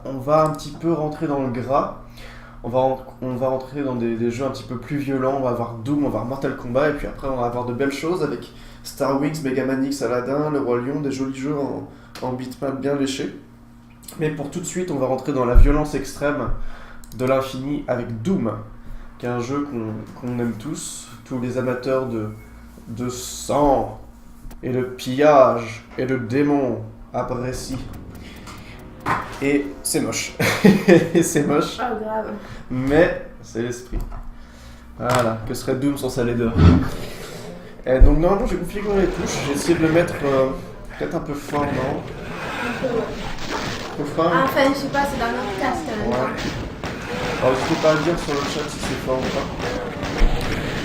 on va un petit peu rentrer dans le gras. On va rentrer dans des jeux un petit peu plus violents. On va avoir Doom, on va avoir Mortal Kombat, et puis après on va avoir de belles choses avec Star Wings, Mega Man X, Aladdin, Le Roi Lion, des jolis jeux en beatmap bien léchés. Mais pour tout de suite, on va rentrer dans la violence extrême de l'infini avec Doom, qui est un jeu qu'on aime tous les amateurs de sang et de pillage et de démons apprécient. Et c'est moche. C'est moche. Ah, grave. Mais c'est l'esprit. Voilà, que serait Doom sans sa laideur. Et donc normalement j'ai configuré les touches, j'ai essayé de le mettre peut-être un peu fort, non? Trop fort. Ah, enfin, je sais pas, c'est dans notre casque en même temps. Alors je peux pas dire sur le chat si c'est fort ou pas.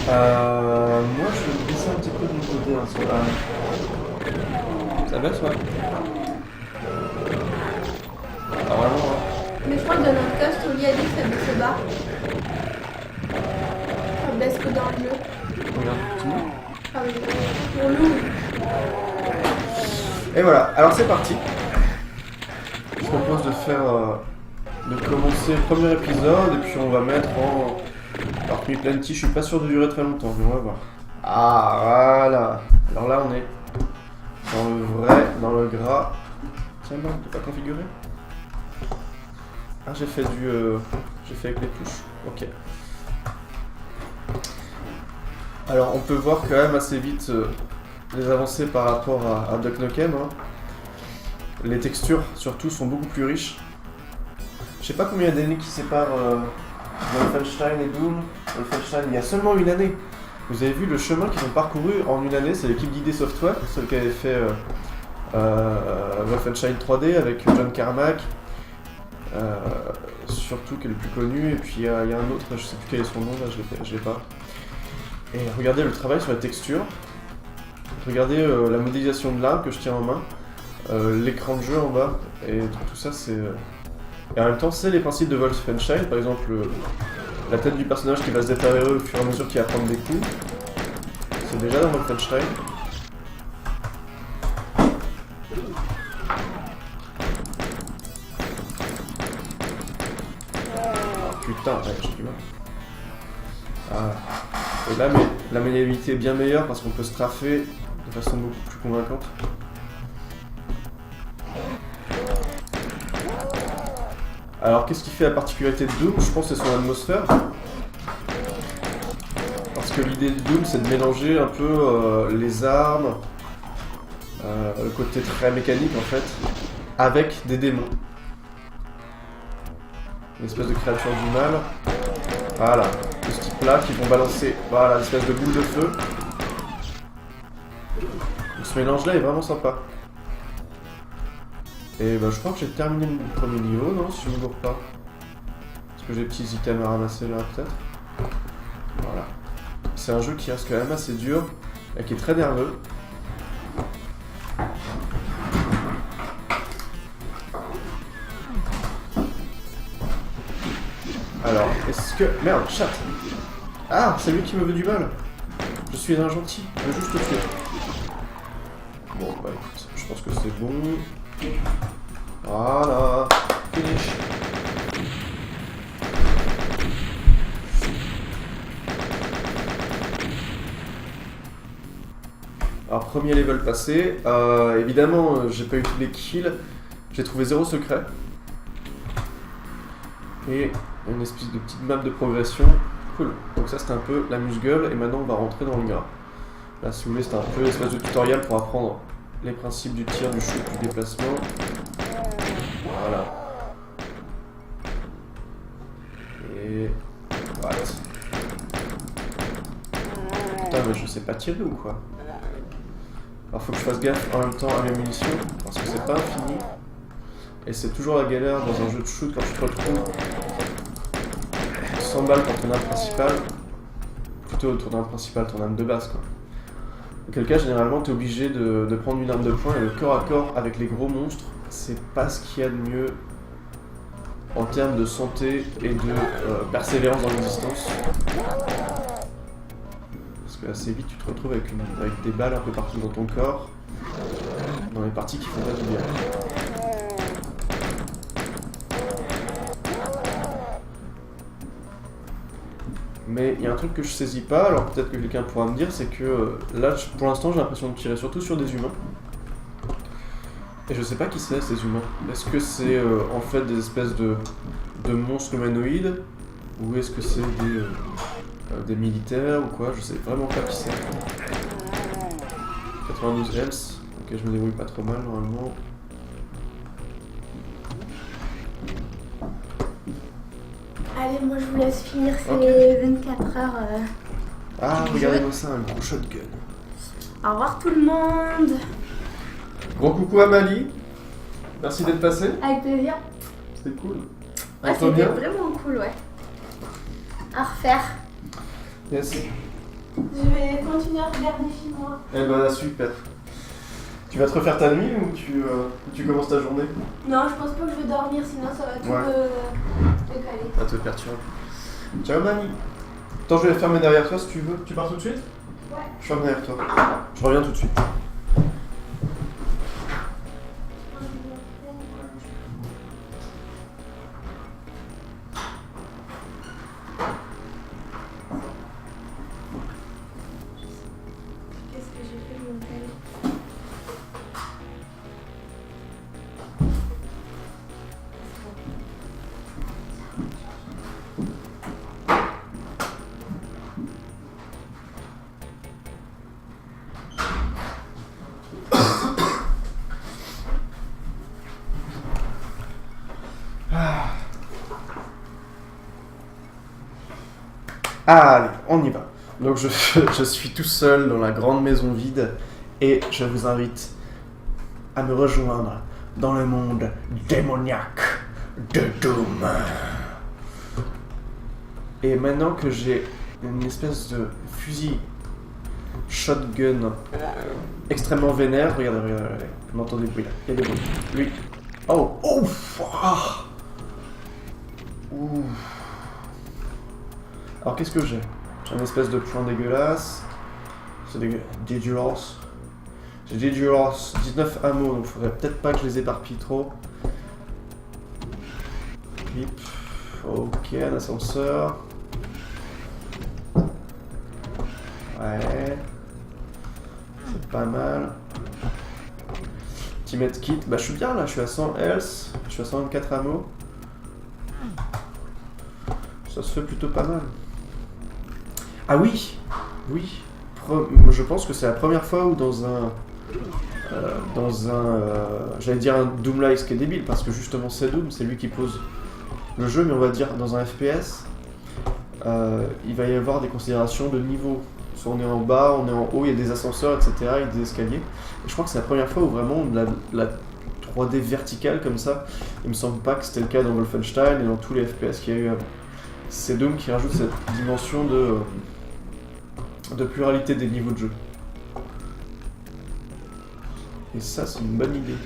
Moi je vais baisser un petit peu de mon côté hein, sur la... Ça baisse, ouais. Ah vraiment hein. Mais je crois que dans notre casque, Oli a dit que ça baisse bas. Ça baisse que dans le jeu. Regarde, tout le monde. Ah oui, pour nous. Et voilà, alors c'est parti. Je propose de faire... de commencer le premier épisode et puis on va mettre en... Parmi Plenty, je suis pas sûr de durer très longtemps, mais on va voir. Ah voilà. Alors là on est dans le vrai, dans le gras. Tiens non, t'es pas configuré? Ah j'ai fait avec les touches. Ok. Alors on peut voir quand même assez vite les avancées par rapport à Duck Nukem. Hein. Les textures surtout sont beaucoup plus riches. Je sais pas combien d'années qui séparent Wolfenstein et Doom. Wolfenstein il y a seulement une année. Vous avez vu le chemin qu'ils ont parcouru en une année, c'est l'équipe d'ID Software, celle qui avait fait Wolfenstein 3D avec John Carmack, surtout qui est le plus connu, et puis il y a un autre, je sais plus quel est son nom là, je l'ai pas. Et regardez le travail sur la texture, regardez la modélisation de l'arme que je tiens en main, l'écran de jeu en bas, et tout ça c'est... Et en même temps, c'est les principes de Wolfenstein, par exemple la tête du personnage qui va se détériorer au fur et à mesure qu'il va prendre des coups. C'est déjà dans Wolfenstein. Oh, putain, ouais, j'ai du mal. Ah. Et là, mais la maniabilité est bien meilleure parce qu'on peut se trafer de façon beaucoup plus convaincante. Alors qu'est-ce qui fait la particularité de Doom? Je pense que c'est son atmosphère. Parce que l'idée de Doom c'est de mélanger un peu les armes, le côté très mécanique en fait, avec des démons. Une espèce de créature du mal. Voilà, de ce type là qui vont balancer voilà, une espèce de boule de feu. Donc, ce mélange là est vraiment sympa. Et bah, je crois que j'ai terminé le premier niveau, non? Si je me gourre pas. Est-ce que j'ai des petits items à ramasser là, peut-être? Voilà. C'est un jeu qui reste quand même assez dur et qui est très nerveux. Alors, est-ce que... Merde, chat! Ah, c'est lui qui me veut du mal! Je suis un gentil, je veux juste le tuer. Bon, bah écoute, je pense que c'est bon. Voilà, finish. Alors premier level passé, évidemment j'ai pas eu tous les kills, j'ai trouvé 0 secret. Et une espèce de petite map de progression, cool. Donc ça c'était un peu l'amuse-gueule et maintenant on va rentrer dans le gras. Là si vous voulez c'était un peu l'espèce de tutoriel pour apprendre les principes du tir, du shoot, du déplacement. Voilà. Et... What? Putain mais je sais pas tirer ou quoi? Alors faut que je fasse gaffe en même temps à mes munitions, parce que c'est pas infini. Et c'est toujours la galère dans un jeu de shoot quand tu te retrouves 100 balles pour ton arme principale. Plutôt ton arme principale, ton arme de base quoi. Auquel cas, généralement, tu es obligé de prendre une arme de poing et le corps à corps avec les gros monstres, c'est pas ce qu'il y a de mieux en termes de santé et de persévérance dans l'existence. Parce que assez vite, tu te retrouves avec des balles un peu partout dans ton corps, dans les parties qui font pas du bien. Mais il y a un truc que je saisis pas, alors peut-être que quelqu'un pourra me dire, c'est que là, pour l'instant, j'ai l'impression de tirer surtout sur des humains. Et je sais pas qui c'est, ces humains. Est-ce que c'est en fait des espèces de monstres humanoïdes, ou est-ce que c'est des militaires ou quoi? Je sais vraiment pas qui c'est. 92 health. Ok, je me débrouille pas trop mal normalement. Allez, moi je vous laisse finir ces Ok. 24 heures. Ah, du regardez-moi ça, un gros shotgun. Au revoir tout le monde. Gros coucou à Mali. Merci d'être passé. Avec plaisir. C'était cool. Ouais, Entre c'était bien. vraiment cool, ouais. À refaire. Yes. Je vais continuer à regarder chez moi. Eh ben super. Tu vas te refaire ta nuit ou tu commences ta journée? Non, je pense pas que je vais dormir, sinon ça va tout me caler. Ça te perturbe. Ciao Mali. Attends, je vais fermer derrière toi si tu veux. Tu pars tout de suite? Ouais. Je ferme derrière toi. Je reviens tout de suite. Qu'est-ce que j'ai fait de mon tel? Allez, on y va. Donc je suis tout seul dans la grande maison vide et je vous invite à me rejoindre dans le monde démoniaque de Doom. Et maintenant que j'ai une espèce de fusil shotgun extrêmement vénère, regardez, on entend des bruits là, il y a des bruits. Lui. Oh, ouf, ah. Ouh. Alors qu'est-ce que j'ai? J'ai une espèce de point dégueulasse. C'est dégueulasse. J'ai dégueulasse 19 hameaux, donc faudrait peut-être pas que je les éparpille trop. Clip. Ok, un ascenseur. Ouais. C'est pas mal. Ultimate kit. Bah je suis bien là, je suis à 100 health. Je suis à 124 hameaux. Ça se fait plutôt pas mal. Ah oui, oui. Je pense que c'est la première fois où j'allais dire un Doom-like, ce qui est débile, parce que justement c'est Doom, c'est lui qui pose le jeu, mais on va dire dans un FPS, il va y avoir des considérations de niveau. Soit on est en bas, on est en haut, il y a des ascenseurs, etc., il y a des escaliers. Et je crois que c'est la première fois où vraiment la 3D verticale comme ça, il me semble pas que c'était le cas dans Wolfenstein et dans tous les FPS qu'il y a eu avant. C'est Doom qui rajoute cette dimension de pluralité des niveaux de jeu. Et ça, c'est une bonne idée.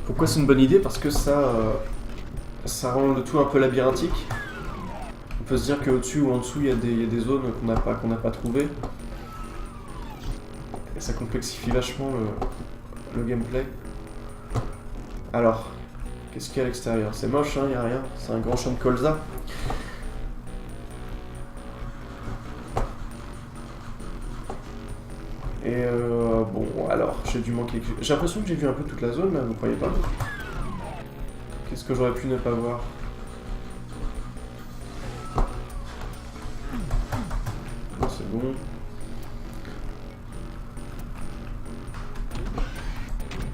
Pourquoi c'est une bonne idée? Parce que ça rend le tout un peu labyrinthique. On peut se dire qu'au-dessus ou en dessous, il y a des zones qu'on n'a pas trouvées. Et ça complexifie vachement le gameplay. Alors, qu'est-ce qu'il y a à l'extérieur? C'est moche, hein, il n'y a rien. C'est un grand champ de colza. Et bon, alors, j'ai dû manquer... J'ai l'impression que j'ai vu un peu toute la zone, là, vous croyez pas? Qu'est-ce que j'aurais pu ne pas voir? Bon, c'est bon.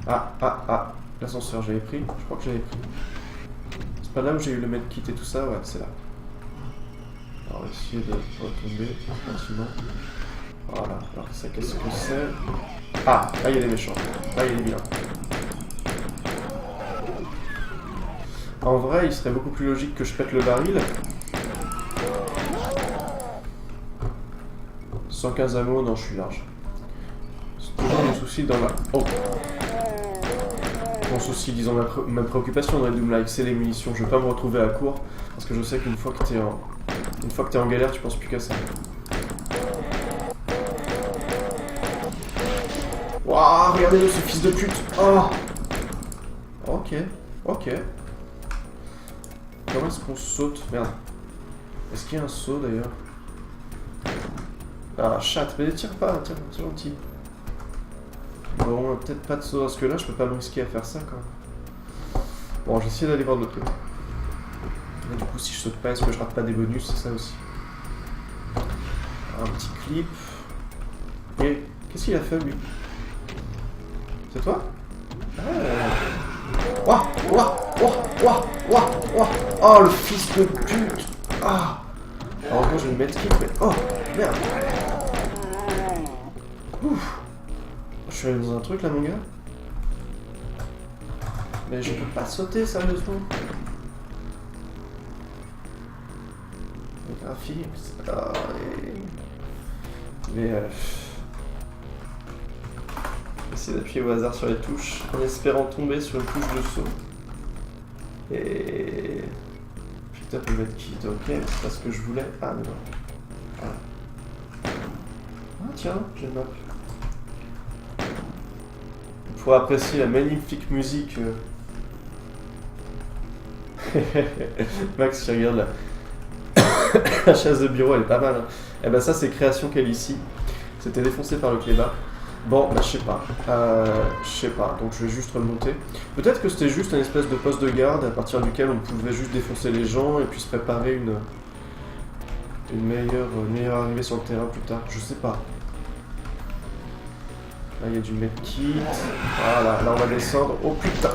Ah, l'ascenseur, j'avais pris? Je crois que j'avais pris. C'est pas là où j'ai eu le medkit et tout ça? Ouais, c'est là. Alors, on va essayer de retomber gentiment. Voilà, alors ça, qu'est-ce que c'est? Ah, là il y a des méchants. Là il y a des vilains. En vrai, il serait beaucoup plus logique que je pète le baril. 115 ammo, non, je suis large. C'est toujours mon souci dans ma... Oh! Mon souci, disons ma préoccupation dans les Doom-like, c'est les munitions. Je veux pas me retrouver à court, parce que je sais qu'une fois que t'es en galère, tu penses plus qu'à ça. Waouh, regardez-le, ce fils de pute! Oh! Ok. Comment est-ce qu'on saute? Merde. Est-ce qu'il y a un saut d'ailleurs? Ah, chatte, mais tire pas, tiens, c'est gentil. Bon, peut-être pas de saut, parce que là, je peux pas me risquer à faire ça, quand même. Bon, j'ai essayé d'aller voir de l'autre côté. Et du coup, si je saute pas, est-ce que je rate pas des bonus? C'est ça aussi. Un petit clip. Et qu'est-ce qu'il a fait, lui? C'est toi? Ah. Ouah, ouah, ouah, ouah, ouah, ouah. Oh, le fils de pute! Ah! Alors, moi, je vais me mettre clip, mais... Oh, merde! Ouf! Je suis allé dans un truc, là, mon gars? Mais je peux pas sauter, sérieusement. Le graphique... Ah, mais... Essayer d'appuyer au hasard sur les touches en espérant tomber sur une touche de saut. Et... Putain, peut mettre kit, ok, c'est pas ce que je voulais. Ah, mais non. Voilà. Ah, tiens, j'ai une map. Pour apprécier la magnifique musique. Max qui regarde là. La chaise de bureau, elle est pas mal. Hein. Et ben ça, c'est création qu'elle ici. C'était défoncé par le clébard. Bon, bah je sais pas. Je sais pas, donc je vais juste remonter. Peut-être que c'était juste un espèce de poste de garde à partir duquel on pouvait juste défoncer les gens et puis se préparer une meilleure arrivée sur le terrain plus tard. Je sais pas. Là, il y a du medkit. Voilà, là on va descendre. Oh putain!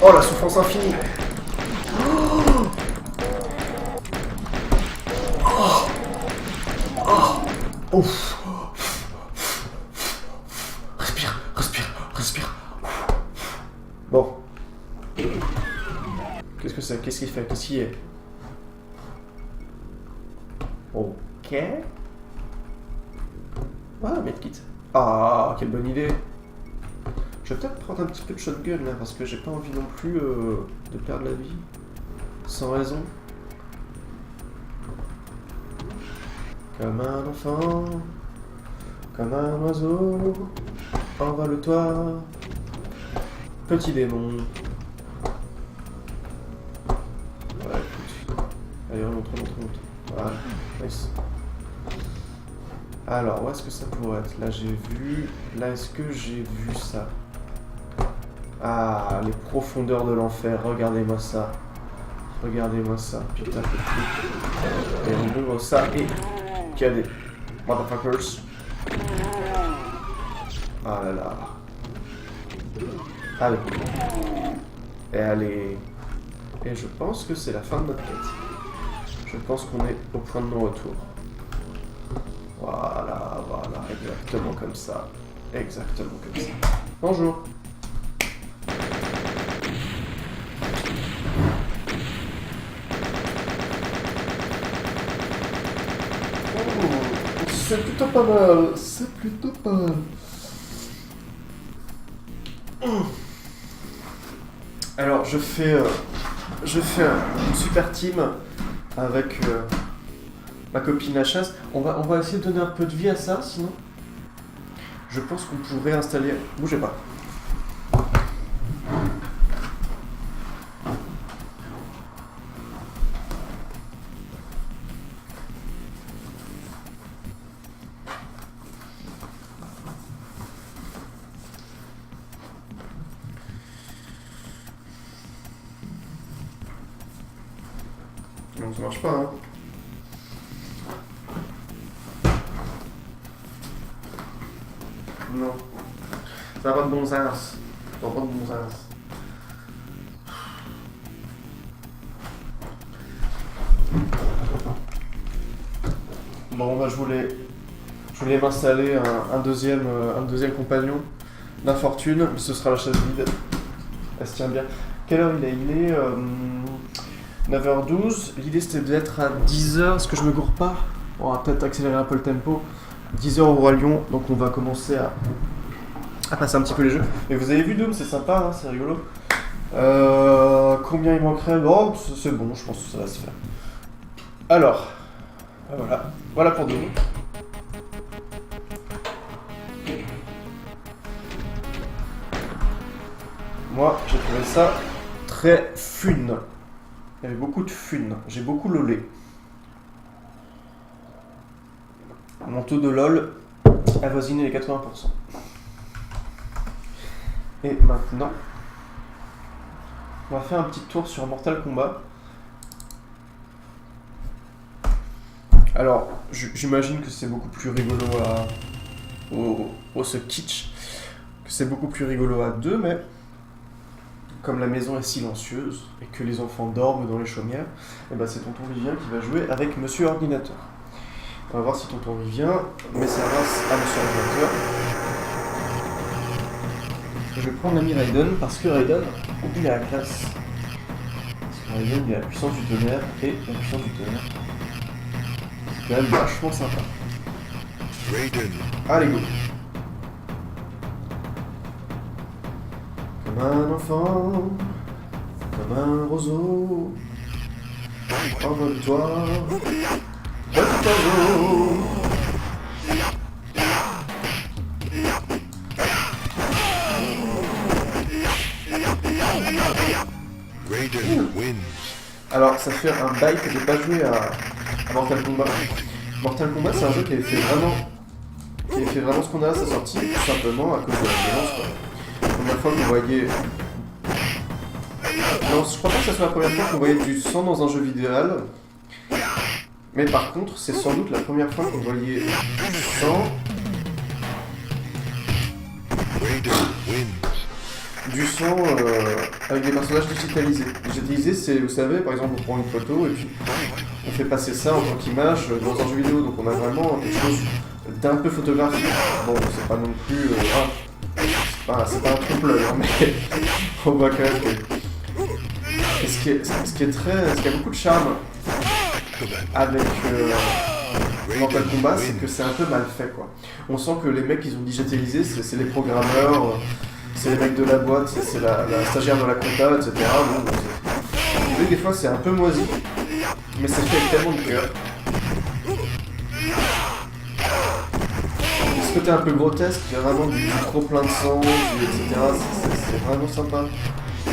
Oh la souffrance infinie! Ouf. Respire, respire, respire. Bon. Qu'est-ce que c'est? Qu'est-ce qu'il fait? Qu'est-ce qu'il y a? Ok. Ah, medkit. Ah, quelle bonne idée. Je vais peut-être prendre un petit peu de shotgun là, parce que j'ai pas envie non plus de perdre la vie. Sans raison. Comme un enfant, comme un oiseau, envole-toi, petit démon. Ouais, écoute. Allez, remonte. Voilà, nice. Alors, où est-ce que ça pourrait être? Là, j'ai vu... Là, est-ce que j'ai vu ça? Ah, les profondeurs de l'enfer, regardez-moi ça. Regardez-moi ça, putain, et on ouvre ça et... Qu'il y a des motherfuckers. Ah là là. Allez. Et allez. Et je pense que c'est la fin de notre quête. Je pense qu'on est au point de non-retour. Voilà, exactement comme ça. Exactement comme ça. Bonjour. C'est plutôt pas mal, c'est plutôt pas mal. Alors je fais une super team avec ma copine la chasse. On va essayer de donner un peu de vie à ça, sinon je pense qu'on pourrait installer... Bougez pas. Non, ça marche pas, hein. Non. Ça n'a pas de bon sens. Ça n'a pas de bon sens. Bon, bah je voulais m'installer un deuxième compagnon d'infortune, mais ce sera la chaise vide. Elle se tient bien. Quelle heure il est? Il est 9h12. L'idée c'était d'être à 10h. Est-ce que je me gourre pas? On va peut-être accélérer un peu le tempo. 10h au Roi Lion, donc on va commencer à passer un petit peu les jeux. Mais vous avez vu Doom, c'est sympa, hein, c'est rigolo. Combien il manquerait? Bon, c'est bon, je pense que ça va se faire. Alors, voilà pour Doom. Moi, j'ai trouvé ça très fun. Il y avait beaucoup de fun. J'ai beaucoup lolé. Mon taux de lol avoisine les 80%. Et maintenant, on va faire un petit tour sur Mortal Kombat. Alors, j'imagine que c'est beaucoup plus rigolo au ce kitsch, que c'est beaucoup plus rigolo à deux, mais comme la maison est silencieuse et que les enfants dorment dans les chaumières, et ben c'est tonton Vivien qui va jouer avec Monsieur Ordinateur. On va voir si tonton Vivien met sa race à Monsieur Ordinateur. Je vais prendre l'ami Raiden parce que Raiden, il a la classe. Parce que Raiden, il a la puissance du tonnerre et la puissance du tonnerre. C'est quand même vachement sympa. Raiden. Allez, go. Comme un enfant, comme un roseau, envole-toi, petit oiseau. Raiden wins. Alors, ça fait un bail que j'ai pas joué à Mortal Kombat. Mortal Kombat, c'est un jeu qui avait fait vraiment ce qu'on a à sa sortie, tout simplement à cause de la violence, quoi. La première fois qu'on voyait... Non, je crois pas que ça soit la première fois qu'on voyait du sang dans un jeu vidéo. Mais par contre, c'est sans doute la première fois qu'on voyait du sang... Du sang avec des personnages digitalisés. Digitalisé, c'est, vous savez, par exemple, on prend une photo et puis on fait passer ça en tant qu'image dans un jeu vidéo. Donc on a vraiment quelque chose d'un peu photographique. Bon, c'est pas non plus... c'est pas un trompe-l'œil, hein, mais on voit quand même que... ce qui a beaucoup de charme avec Mortal Kombat, c'est que c'est un peu mal fait, quoi. On sent que les mecs qu'ils ont digitalisé, c'est les programmeurs, c'est les mecs de la boîte, c'est la stagiaire de la compta, etc. Bon, des fois c'est un peu moisi, mais c'est fait avec tellement de cœur. Ce côté un peu grotesque, il y a vraiment du trop plein de sang, etc. C'est vraiment sympa. Il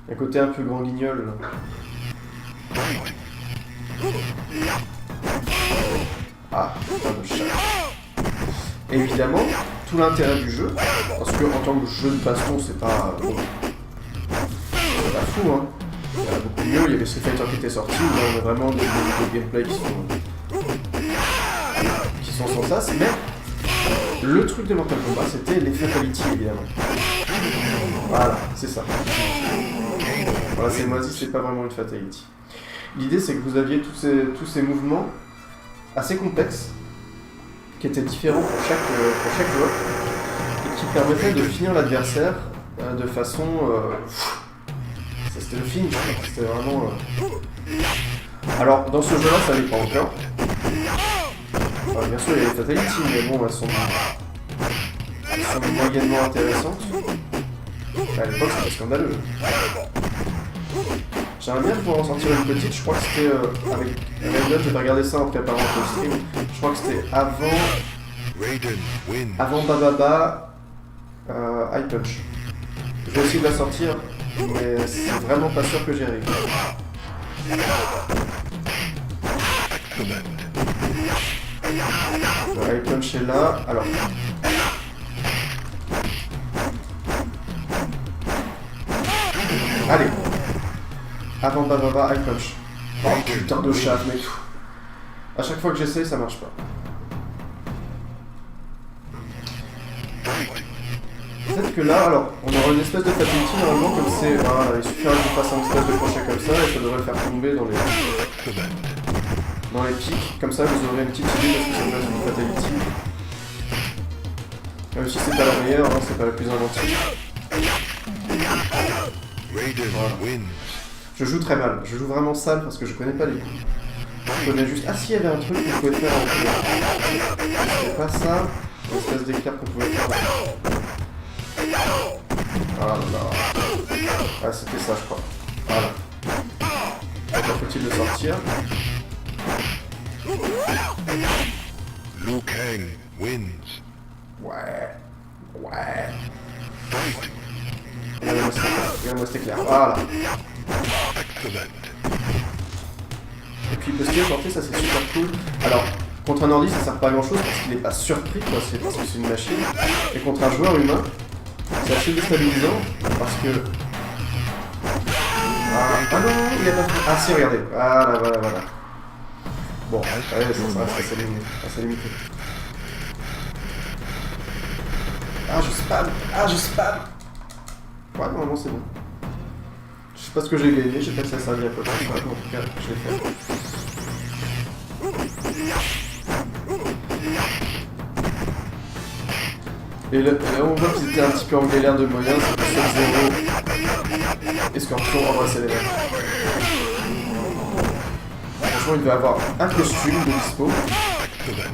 y a un côté un peu grand guignol. Là. Ah, pas de chat. Évidemment, tout l'intérêt du jeu, parce que en tant que jeu de baston, c'est pas fou, hein. Il y a beaucoup mieux, il y avait Street Fighter qui était sorti, où là on a vraiment des gameplays qui sont sans sas, mais le truc de Mortal Kombat, c'était les fatalities, évidemment. Voilà, c'est ça. Voilà, c'est moisi, c'est pas vraiment une fatality. L'idée, c'est que vous aviez tous ces mouvements assez complexes, qui étaient différents pour chaque joueur, et qui permettaient de finir l'adversaire de façon... c'était le finish, c'était vraiment... Alors, dans ce jeu-là, ça n'est pas encore. Enfin, bien sûr, il y a les fatalities, mais bon, elles sont moyennement intéressantes. À l'époque, c'était scandaleux. J'aimerais bien pouvoir en sortir une petite, je crois que c'était avec Raiden, j'ai regardé ça en préparant le stream, je crois que c'était avant Bababa High Punch. Je vais essayer de la sortir, mais c'est vraiment pas sûr que j'y arrive. Le High Punch est là, alors... Allez. Avant Bababa, High Punch. Oh putain de chat, mec. A chaque fois que j'essaye, ça marche pas. Peut-être que là, alors, on aura une espèce de fatality normalement, comme c'est... Voilà, il suffirait que je fasse un espèce de crochet comme ça, et ça devrait le faire tomber dans les pics. Comme ça, vous aurez une petite idée de ce que ça peut être une fatality. Même si c'est pas la meilleure, hein, c'est pas la plus inventive. Voilà. Je joue très mal, je joue vraiment sale parce que je connais pas les coups. Je connais juste... Ah si, il y avait un truc qu'on pouvait faire en couleur. C'était pas ça, une espèce d'éclair qu'on pouvait faire. Voilà. Ah, c'était ça, je crois. Voilà. Encore faut-il le sortir. Liu Kang wins. Ouais. Ouais. Fight. Regarde-moi cet éclair. Voilà. Excellent. Et puis il peut se téléporter, ça c'est super cool. Alors, contre un ordi ça sert pas à grand chose parce qu'il est pas surpris quoi, c'est parce que c'est une machine. Et contre un joueur humain, c'est assez déstabilisant parce que... Ah non, il a pas fait... Ah si, regardez. Voilà. Bon, allez, ça reste assez limité. Ah, je spam. Ouais, normalement c'est bon. Je sais pas ce que j'ai gagné, je sais pas si ça servi à quoi que ce soit, mais en tout cas, je l'ai fait. Et là, on voit qu'ils étaient un petit peu en galère de moyens, c'est pour Sub-Zero et Scorpion en vrai c'est les mêmes. Franchement, il va avoir un costume de dispo.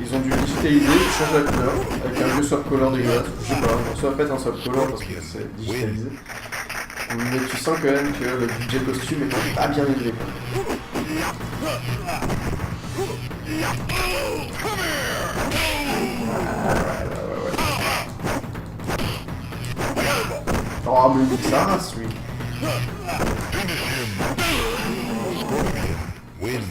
Ils ont dû digitaliser, changer la couleur avec un vieux swap color dégueulasse. Je sais pas, ça va pas être un swap color parce que c'est digitalisé. Mais tu sens quand même que le budget costume est pas bien élevé. Oh, mais il dit ça race, lui. Win.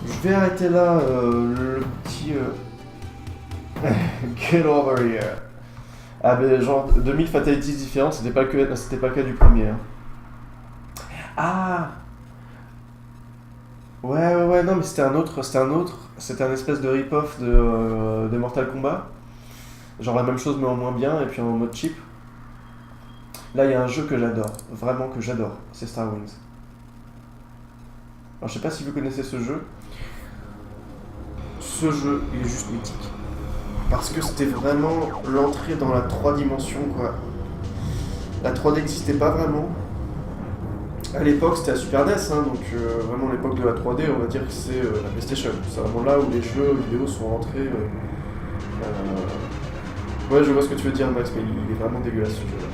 Je vais arrêter là le petit... Get over here. Ah ben genre 2000 fatalities différentes, c'était pas le cas du premier. Hein. Ah ouais, non mais c'était un autre, c'était un espèce de rip-off de Mortal Kombat. Genre la même chose mais en moins bien et puis en mode cheap. Là il y a un jeu que j'adore, vraiment que j'adore, c'est Star Wings. Alors je sais pas si vous connaissez ce jeu. Ce jeu il est juste mythique. Parce que c'était vraiment l'entrée dans la 3 dimensions quoi. La 3D n'existait pas vraiment. À l'époque c'était la Super NES, hein, donc vraiment l'époque de la 3D, on va dire que c'est la PlayStation. C'est vraiment là où les jeux vidéo sont rentrés. Ouais, je vois ce que tu veux dire, Max, mais il est vraiment dégueulasse ce jeu-là.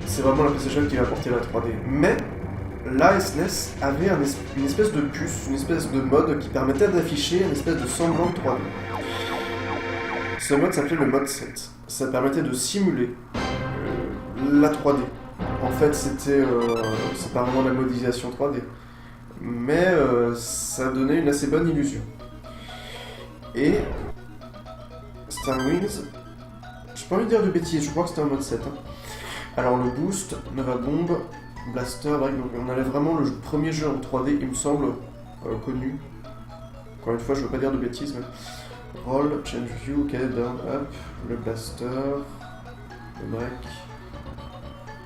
C'est vraiment la PlayStation qui va apporter la 3D. Mais la SNES avait une espèce de puce, une espèce de mode qui permettait d'afficher une espèce de semblant de 3D. Ce mode s'appelait le mode 7. Ça permettait de simuler la 3D. En fait, c'est pas vraiment la modélisation 3D. Mais ça donnait une assez bonne illusion. Et Star Wings, j'ai pas envie de dire de bêtises, je crois que c'était un mode 7. Hein. Alors le boost, Nova Bomb, Blaster, donc on avait vraiment le premier jeu en 3D, il me semble, connu. Encore une fois, je veux pas dire de bêtises, mais... Roll, Change View, ok, Down, Up, le Blaster, le Break,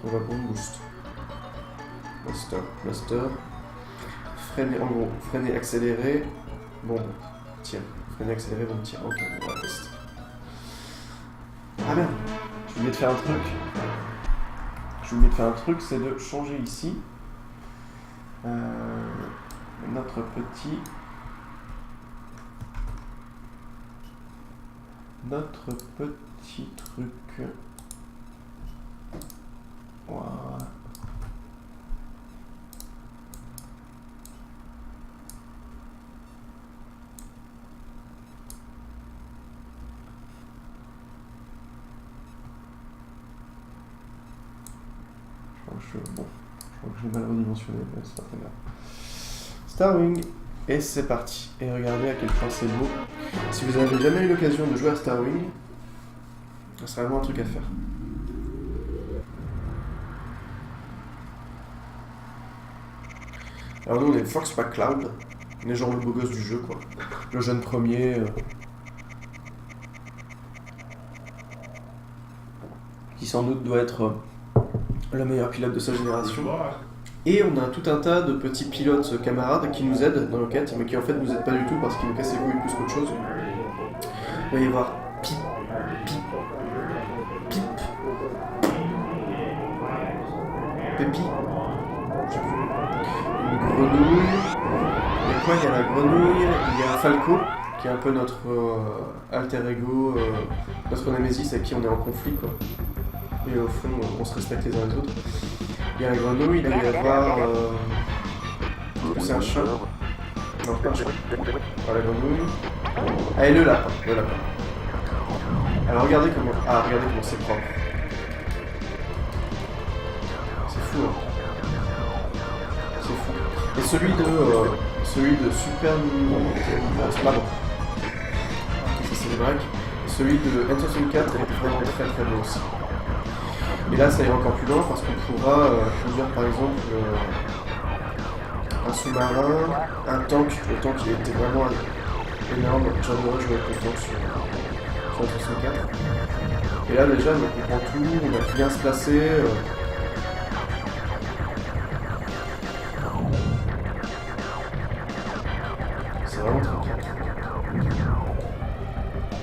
Nova Bomb, Boost. Blaster, freiner, en gros, freiner, accélérer, bombe, tir. Freiner, accélérer, bombe, tir. Ok, on va tester. Ah merde, je voulais te faire un truc. C'est de changer ici notre petit truc. Voilà. Je crois que je l'ai mal redimensionné, mais c'est pas très grave. Starwing, et c'est parti. Et regardez à quel point c'est beau. Si vous n'avez jamais eu l'occasion de jouer à Starwing, ça serait vraiment un truc à faire. Alors nous on est Fox McCloud, on est genre le beau gosse du jeu quoi. Le jeune premier. Qui sans doute doit être le meilleur pilote de sa génération. Et on a tout un tas de petits pilotes camarades qui nous aident dans l'enquête, mais qui en fait nous aident pas du tout parce qu'ils nous cassent les couilles plus qu'autre chose. Il va y avoir Pip, Pépi, une grenouille. Il y a quoi? Il y a la grenouille, il y a Falco, qui est un peu notre alter ego, notre Némésis avec qui on est en conflit quoi. Et au fond, on se respecte les uns les autres. Il y a la grenouille, il va y avoir... c'est un chat. Non, pas un chat. Ah, la grenouille. Ah, et le lapin. Le lapin. Alors regardez comment... Ah, regardez comment c'est propre. C'est fou, hein. C'est fou. Et celui de Super... pardon. Ça c'est les braques. Celui de N64 est vraiment très très beau aussi. Et là ça ira encore plus loin parce qu'on pourra conduire par exemple un sous-marin, un tank. Le tank il était vraiment énorme. J'adorais jouer avec le tank sur N64. Et là déjà on comprend tout, on a bien se placer. C'est vraiment très bien.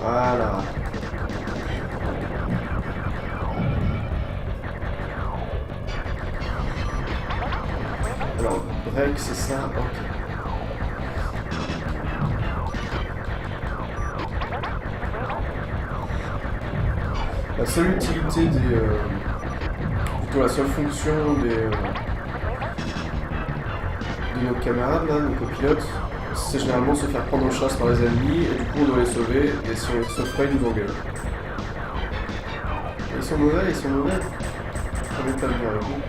Voilà. Alors, break, c'est ça, ok. La seule utilité plutôt la seule fonction de nos camarades, là, nos copilotes, c'est généralement se faire prendre en chasse par les ennemis, et du coup on doit les sauver, et si on se fait, ils nous engueulent. Ils sont mauvais. Ça va pas bien avec nous.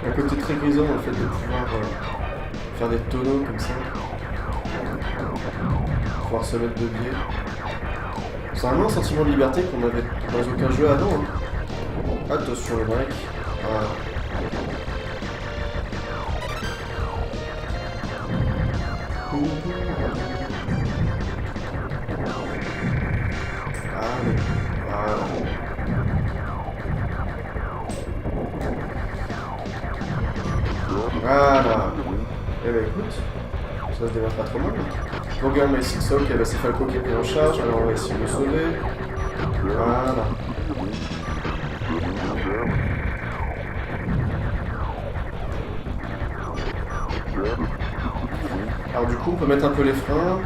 Un côté très grisant le fait de pouvoir faire des tonneaux comme ça, pouvoir se mettre de biais. C'est vraiment un sentiment de liberté qu'on avait dans aucun jeu avant. Hein. Attention le break. Voilà. Allez, voilà. Voilà. Eh ben écoute, ça se démarre pas trop mal. Regarde mes six ok, bah c'est Falco qui est pris en charge, alors on va essayer de le sauver. Voilà. Alors du coup on peut mettre un peu les freins.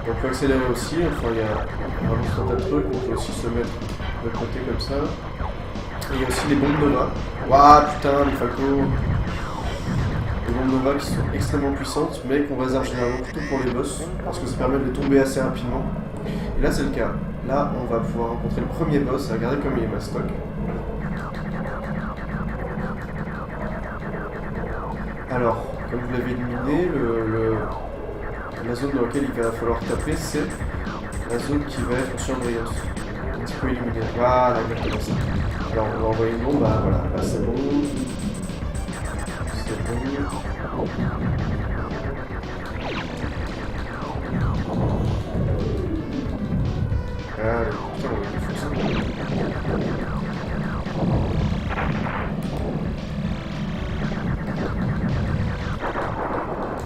On peut accélérer aussi, enfin il y a vraiment tout un tas de trucs, on peut aussi se mettre de côté comme ça. Et il y a aussi les bombes Nova. Waouh putain les Falco. Les bombes Nova qui sont extrêmement puissantes, mais qu'on réserve généralement plutôt pour les boss, parce que ça permet de les tomber assez rapidement. Et là c'est le cas. Là on va pouvoir rencontrer le premier boss, regardez comme il est mastoc. Alors, comme vous l'avez éliminé, la zone dans laquelle il va falloir taper, c'est la zone qui va être sur brillance. Un petit peu illuminée. Voilà, exactement ça. Alors, on va envoyer une bombe, bah voilà, là c'est bon. C'est bon. Allez, putain, on va faire ça.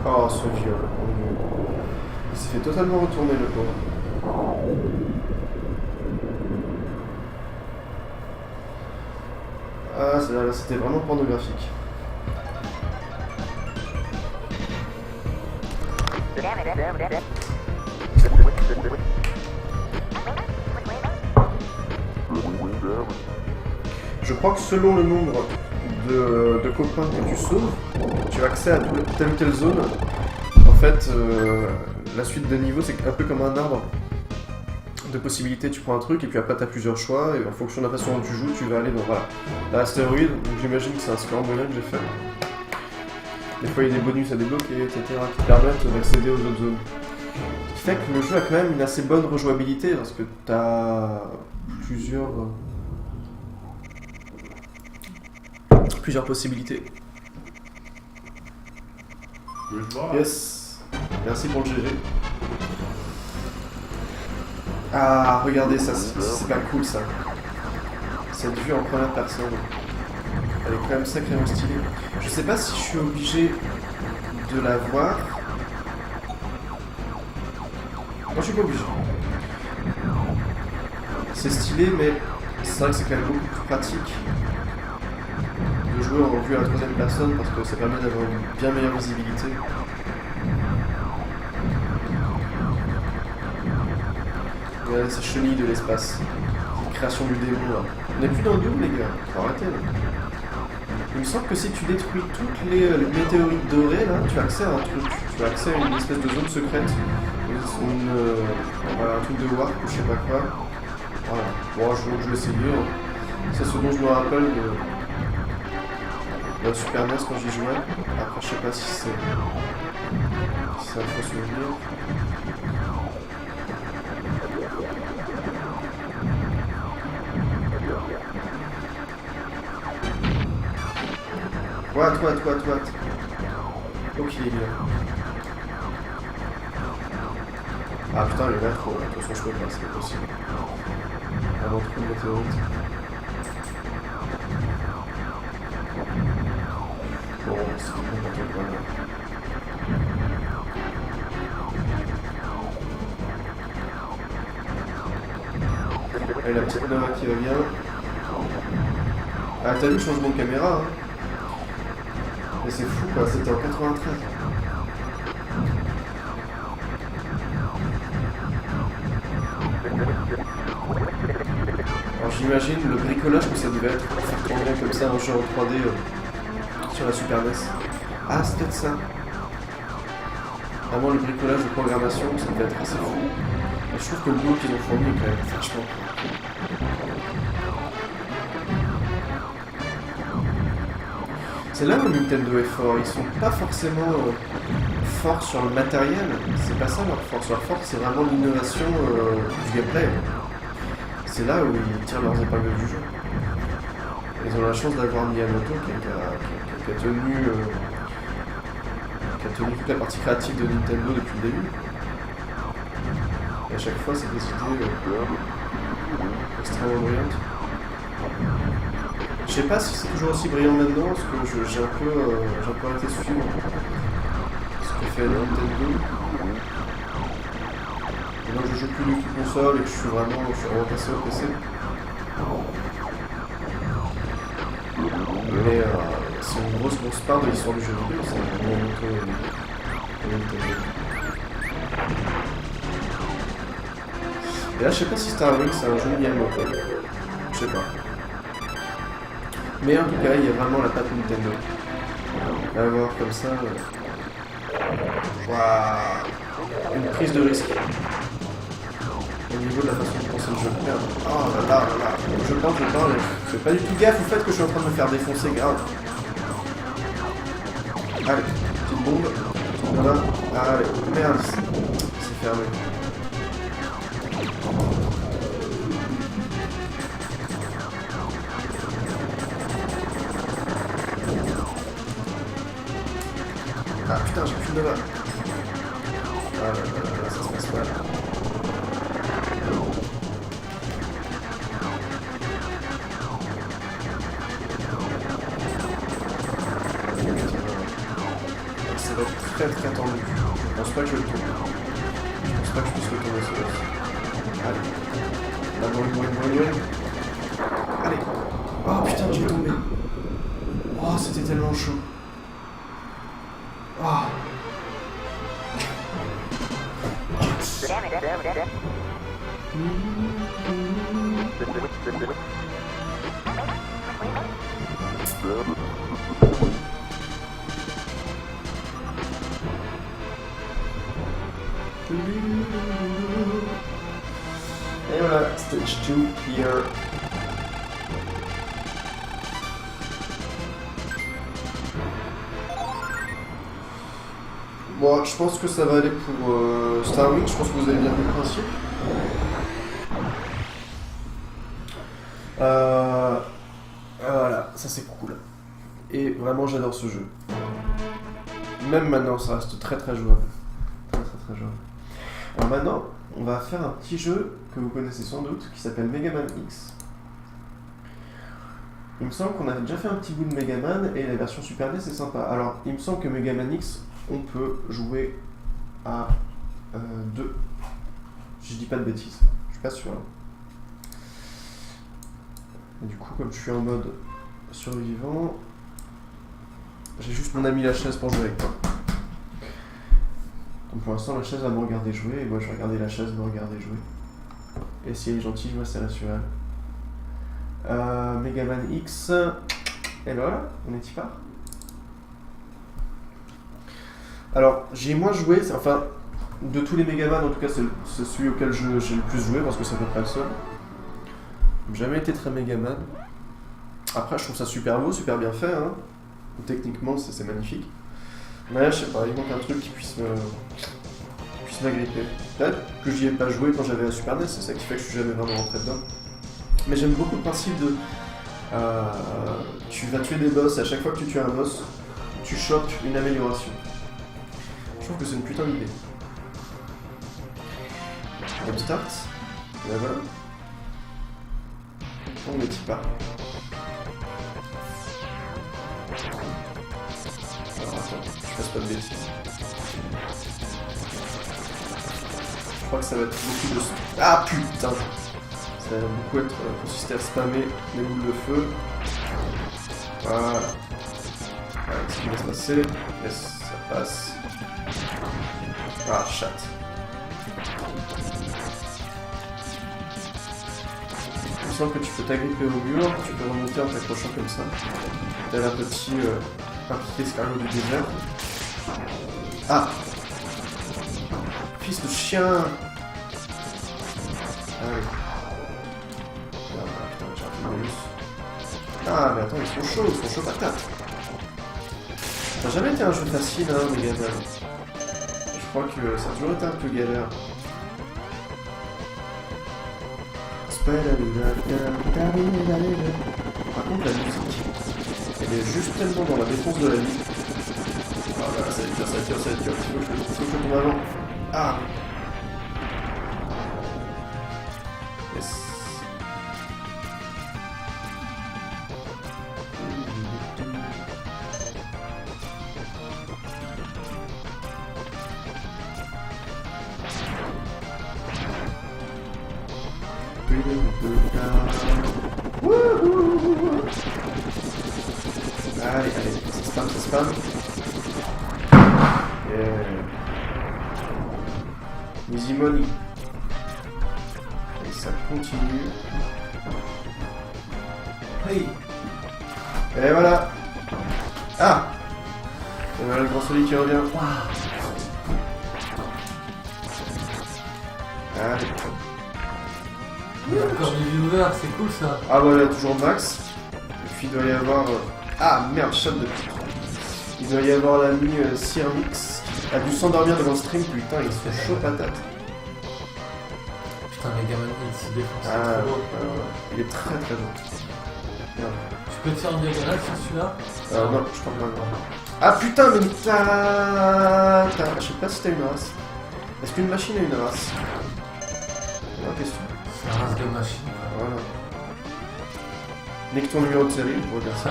Oh, ce viol. Il s'est fait totalement retourner le pauvre. Ah, c'était vraiment pornographique. Je crois que selon le nombre de copains que tu sauves, tu as accès à telle ou telle zone. En fait, la suite des niveaux, c'est un peu comme un arbre de possibilités. Tu prends un truc et puis après tu as plusieurs choix et en fonction de la façon dont tu joues, tu vas aller dans l'astéroïde. Donc j'imagine que c'est un scramble-là que j'ai fait. Des fois il y a des bonus à débloquer, etc. qui permettent d'accéder aux autres zones. Ce qui fait que le jeu a quand même une assez bonne rejouabilité parce que tu as plusieurs possibilités. Yes. Merci pour le GG. Ah, regardez ça, c'est pas cool ça. Cette vue en première personne. Elle est quand même sacrément stylée. Je sais pas si je suis obligé de la voir. Moi je suis pas obligé. C'est stylé, mais c'est vrai que c'est quand même beaucoup plus pratique de jouer en vue à la troisième personne parce que ça permet d'avoir une bien meilleure visibilité. Regardez ces chenilles de l'espace. Cette création du démon là. On n'est plus dans Doom les gars, faut arrêter là. Il me semble que si tu détruis toutes les météorites dorées là, tu as accès à un truc. Tu as accès à une espèce de zone secrète. Un truc de warp ou je sais pas quoi. Voilà. Bon, je vais essayer. Hein. C'est ce dont je me rappelle de Super NES quand j'y jouais. Après, je sais pas si c'est un faux souvenir. What. Ok, il est bien. Ah putain, il est là, faut. De toute façon, je peux pas, c'est pas possible. Avant de prendre météorite. Bon, c'est n'importe quoi là. Allez, la petite Nova qui va bien. Ah, t'as vu le changement de caméra, hein? Mais c'est fou quoi, c'était en 93. Alors j'imagine le bricolage que ça devait être pour faire tourner comme ça un jeu en 3D sur la Super NES. Ah, c'est peut-être ça. Vraiment le bricolage de programmation, ça devait être assez fou. Et je trouve que le boulot qu'ils ont fourni est quand même vachement. C'est là où Nintendo est fort, ils sont pas forcément forts sur le matériel, c'est pas ça leur force. Leur force c'est vraiment l'innovation du gameplay. C'est là où ils tirent leurs épingles du jeu. Ils ont la chance d'avoir Miyamoto qui a tenu toute la partie créative de Nintendo depuis le début. Et à chaque fois c'est des idées extrêmement brillantes. Je sais pas si c'est toujours aussi brillant maintenant, parce que j'ai un peu arrêté de suivre ce que fait Nintendo. Et donc je joue plus du tout console et que je suis vraiment passé au PC. Mais c'est une grosse part de l'histoire du jeu vidéo, c'est Miyamoto et Nintendo. Et là je sais pas si Star Wings c'est un jeu Miyamoto. Je sais pas. Mais en tout cas, il y a vraiment la patte Nintendo. À voir comme ça. Waouh, une prise de risque. Au niveau de la façon de penser le jeu. Merde. Oh là. Je parle. Je fais pas du tout gaffe au fait que je suis en train de me faire défoncer grave. Allez, petite bombe. Voilà. Allez, merde. C'est fermé. Ah putain, j'ai plus de Nova. Ah là, ça se passe mal. Ça va être très tendu. Je pense pas que je vais le tourner. Je pense pas que je puisse le tourner celui-là. Allez. Là, bon. Allez. Oh putain, j'ai tombé. Oh, c'était tellement chaud. Oh. Et voilà, stage 2 here. Bon, je pense que ça va aller pour Star Wings, je pense que vous avez bien vu le principe. Voilà, ça c'est cool. Et vraiment j'adore ce jeu. Même maintenant, ça reste très jouable. Très jouable. Alors maintenant, on va faire un petit jeu que vous connaissez sans doute, qui s'appelle Mega Man X. Il me semble qu'on avait déjà fait un petit bout de Mega Man, et la version Super NES est sympa. Alors, il me semble que Mega Man X, on peut jouer à 2. Je dis pas de bêtises, je suis pas sûr. Et du coup, comme je suis en mode survivant, j'ai juste mon ami la chaise pour jouer avec toi. Donc pour l'instant, la chaise va me regarder jouer et moi je vais regarder la chaise me regarder jouer. Et si elle est gentille, je m'installe sur elle. Megaman X. Et ben voilà, on est y part. Alors, j'ai moins joué, enfin, de tous les Megaman, en tout cas, c'est celui auquel j'ai le plus joué parce que c'est à peu près le seul. J'ai jamais été très Megaman. Après, je trouve ça super beau, super bien fait. Hein. Techniquement, c'est magnifique. Mais je sais pas, il manque un truc qui puisse m'agripper. Peut-être que j'y ai pas joué quand j'avais la Super NES, c'est ça qui fait que je suis jamais vraiment rentré dedans. Mais j'aime beaucoup le principe de... tu vas tuer des boss, et à chaque fois que tu tues un boss, tu chopes une amélioration. Je trouve que c'est une putain d'idée. Game start. Et voilà. On est y part. Alors attends, je fasse pas de bêtises. Je crois que ça va être beaucoup de... Ah putain! Ça va beaucoup être consisté à spammer les boules de feu. Voilà. Voilà, ce qui va se passer. Yes, ça passe. Ah, chat. Il semble que tu peux t'agripper au mur, tu peux remonter en t'accrochant comme ça. Tel un petit escargot du désert. Ah! Fils de chien! Ah oui. Ah putain, j'ai un peu de bonus. Ah mais attends, ils sont chauds patates. Ça n'a jamais été un jeu facile, hein, Megaman. Je crois que ça a toujours été un peu galère. Par contre, la musique, elle est juste tellement dans la défense de la vie. Ah là, ça va être dur, ça va être dur, ça va être dur. Il faut que je tombe avant. Ah! Yes. Allez, ça spam. Easy money. Et ça continue. Hey. Et voilà. Ah. Et voilà le grand solide qui revient. Allez. Il y a encore des viewers, c'est cool ça. Ah voilà, toujours max. Et puis il doit y avoir... Ah merde, shot de pique. Il doit y avoir l'ami Cyrnix qui a dû s'endormir devant le stream, putain, ils sont chauds patates. Putain, Megaman il se défonce, c'est Ah, trop beau. il est très très beau. Merde. Tu peux tirer en diagonale sur celui-là? Non, je crois pas. Ah putain, mais je sais pas si t'as une race. Est-ce qu'une machine a une race? C'est la question. C'est la race de machine. Voilà. Nique ton numéro de série pour dire ça.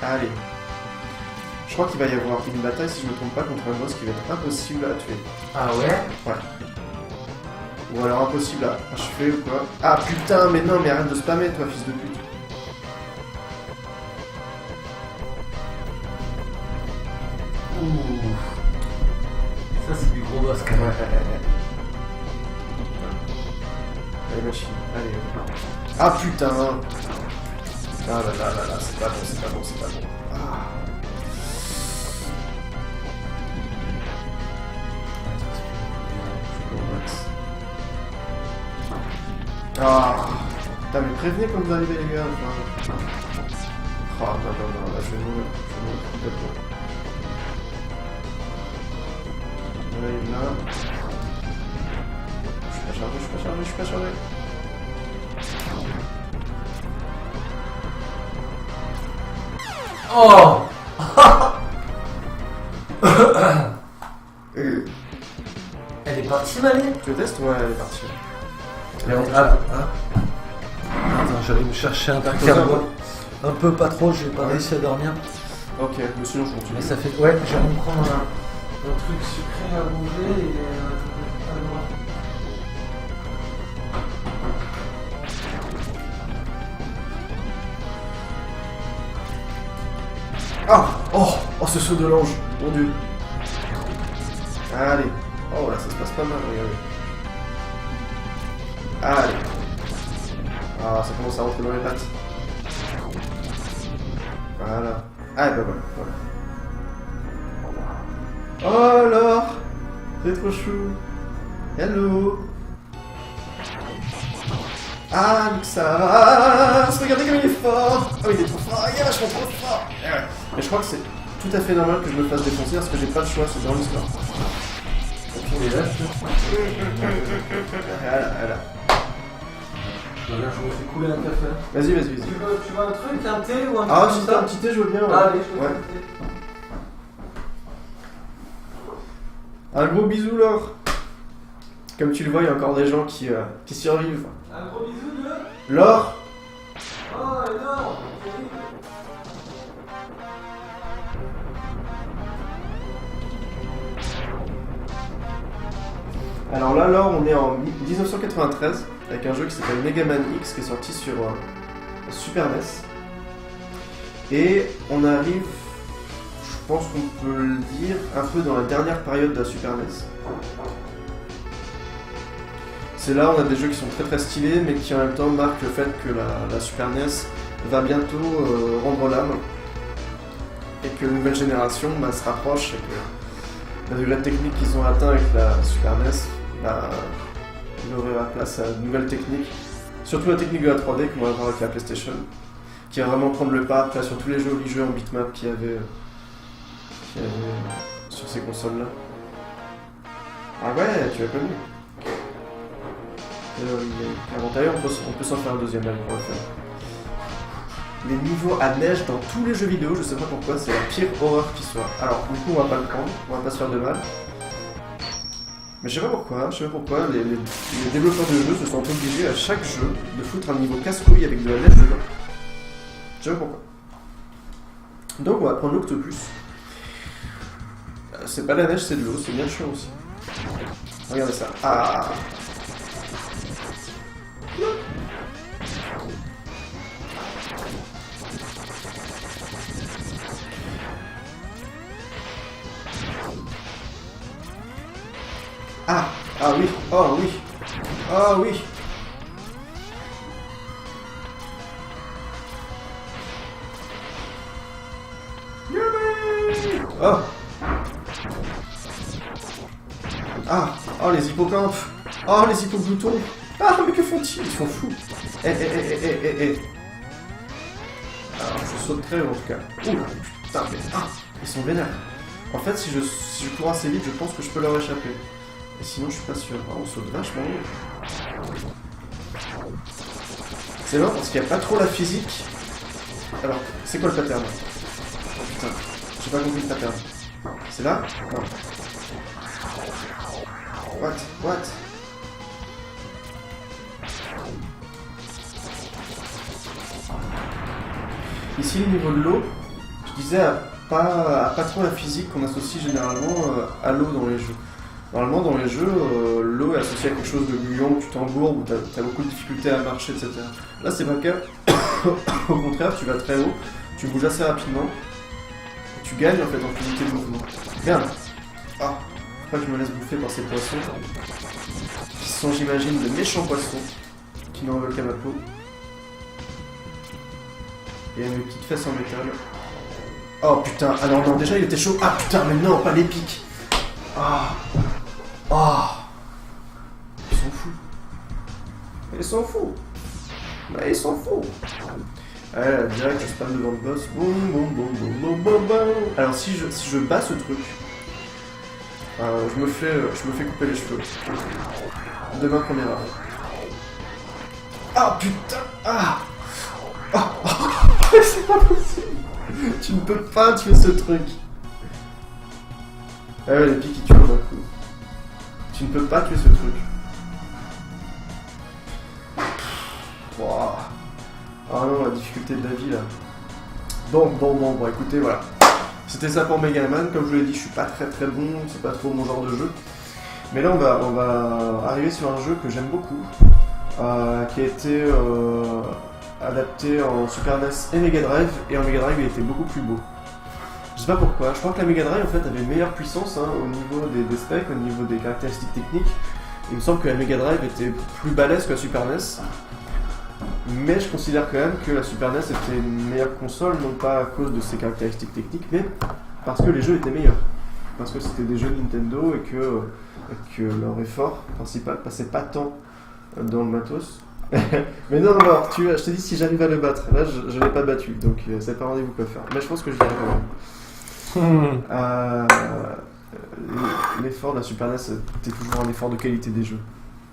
Allez. Je crois qu'il va y avoir une bataille, si je me trompe pas, contre un boss qui va être impossible à tuer. Ah ouais? Ouais. Ou alors impossible à achever ou quoi. Ah putain, mais non, mais arrête de spammer, toi, fils de pute. Ouh. Ça c'est du gros boss quand même. Allez, machine, allez. Ah putain. Ah là là là là, c'est pas bon, c'est pas bon, c'est pas bon. Ah. Ah. Putain, mais prévenez quand vous arrivez les gars. Enfin... Oh non, non, non, là je vais mourir complètement. Allez, là. Je suis pas chargé. Oh. Elle est partie, Malé? Tu le testes? Ouais, elle est partie. Attends, j'allais me chercher un truc à boire. Un peu, pas trop, j'ai pas Ouais. réussi à dormir. Ok, mais sinon je continue. Mais ça fait. Ouais, j'ai envie de prendre un truc sucré à manger et à boire. Ah oh, ce saut de l'ange, mon dieu. Allez. Oh là, ça se passe pas mal, regardez. Allez. Ah, ça commence à rentrer dans les pattes. Voilà. Ah, bah voilà. Oh alors, c'est trop chou. Hello. Ah, Luxas, regardez comme il est fort. Oh, il est trop fort, il est vachement trop fort. Mais je crois que c'est tout à fait normal que je me fasse défoncer parce que j'ai pas le choix, c'est dans l'histoire. Il est là, Voilà. Là, je me fais couler un café. Vas-y. Tu veux un truc, un thé ou un Ah, truc si comme t'as un ça? petit thé, je veux bien. Ah, allez, je veux Ouais. un thé. Un gros bisou, Laure. Comme tu le vois, il y a encore des gens qui survivent. Un gros bisou de... Laure. Oh, énorme. Alors là, Laure, on est en 1993 avec un jeu qui s'appelle Mega Man X qui est sorti sur Super NES. Et on arrive, je pense qu'on peut le dire, un peu dans la dernière période de la Super NES. C'est là où on a des jeux qui sont très très stylés, mais qui en même temps marquent le fait que la Super NES va bientôt rendre l'âme. Et que la nouvelle génération se rapproche et que le degré technique qu'ils ont atteint avec la Super NES, il aurait la place à de nouvelles techniques. Surtout la technique de la 3D qu'on va avoir avec la PlayStation, qui va vraiment prendre le pas sur tous les jolis jeux en bitmap qu'il y avait sur ces consoles-là. Ah ouais, tu l'as connu. D'ailleurs, on peut s'en faire un deuxième, allez, on va le faire. Les niveaux à neige dans tous les jeux vidéo, je sais pas pourquoi, c'est la pire horreur qui soit. Alors, du coup, on va pas le prendre, on va pas se faire de mal. Mais je sais pas pourquoi, les développeurs de jeux se sont obligés à chaque jeu de foutre un niveau casse-couille avec de la neige dedans. Je sais pas pourquoi. Donc, on va prendre l'Octopus. C'est pas de la neige, c'est de l'eau, c'est bien chiant aussi. Regardez ça. Ah! Ah oui, oh oui, oh oui. Youpi! Oh. Ah, oh les hippocampes. Oh les hippogloutons. Ah mais que font-ils? Ils sont fous. Eh. Alors je sauterai en tout cas. Ouh, putain mais ils sont vénères. En fait si je cours assez vite je pense que je peux leur échapper. Et sinon, je suis pas sûr. Ah, on saute vachement haut. C'est marrant parce qu'il n'y a pas trop la physique. Alors, c'est quoi le pattern? Oh putain, j'ai pas compris le pattern. C'est là? Non. What? Ici, au niveau de l'eau, je disais à pas trop la physique qu'on associe généralement à l'eau dans les jeux. Normalement, dans les jeux, l'eau est associée à quelque chose de gluant, où tu t'embourbes, où tu as beaucoup de difficultés à marcher, etc. Là, c'est pas le cas. Au contraire, tu vas très haut, tu bouges assez rapidement, et tu gagnes en fait en fluidité de mouvement. Merde! Ah! Faut pas que je me laisse bouffer par ces poissons, qui sont, j'imagine, de méchants poissons, qui n'en veulent qu'à ma peau. Et mes petites fesses en métal. Oh putain! Ah non, déjà il était chaud! Ah putain, mais non, pas les pics! Ah! Ils sont fous. Ils s'en foutent. Allez, direct, je spam devant le boss. Boum. Alors, si je bats ce truc, je me fais couper les cheveux. Demain, première heure. Ah, putain! C'est pas possible! Tu ne peux pas tuer ce truc. Ah ouais, les pics qui tuent d'un coup. Tu ne peux pas tuer ce truc. Wow. Ah non, la difficulté de la vie là. Bon, écoutez, voilà. C'était ça pour Megaman. Comme je vous l'ai dit, je suis pas très très bon, c'est pas trop mon genre de jeu. Mais là, on va arriver sur un jeu que j'aime beaucoup, qui a été adapté en Super NES et Mega Drive, et en Mega Drive il était beaucoup plus beau. Je sais pas pourquoi, je crois que la Mega Drive en fait avait une meilleure puissance au niveau des specs, au niveau des caractéristiques techniques. Il me semble que la Mega Drive était plus balèze que la Super NES. Mais je considère quand même que la Super NES était une meilleure console, non pas à cause de ses caractéristiques techniques, mais parce que les jeux étaient meilleurs. Parce que c'était des jeux Nintendo et que leur effort principal passait pas tant dans le matos. Mais non, Arthur, je te dis si j'arrive à le battre. Là, je l'ai pas battu, donc c'est pas rendez-vous quoi faire. Mais je pense que j'y arrive quand même. L'effort de la Super NES était toujours un effort de qualité des jeux,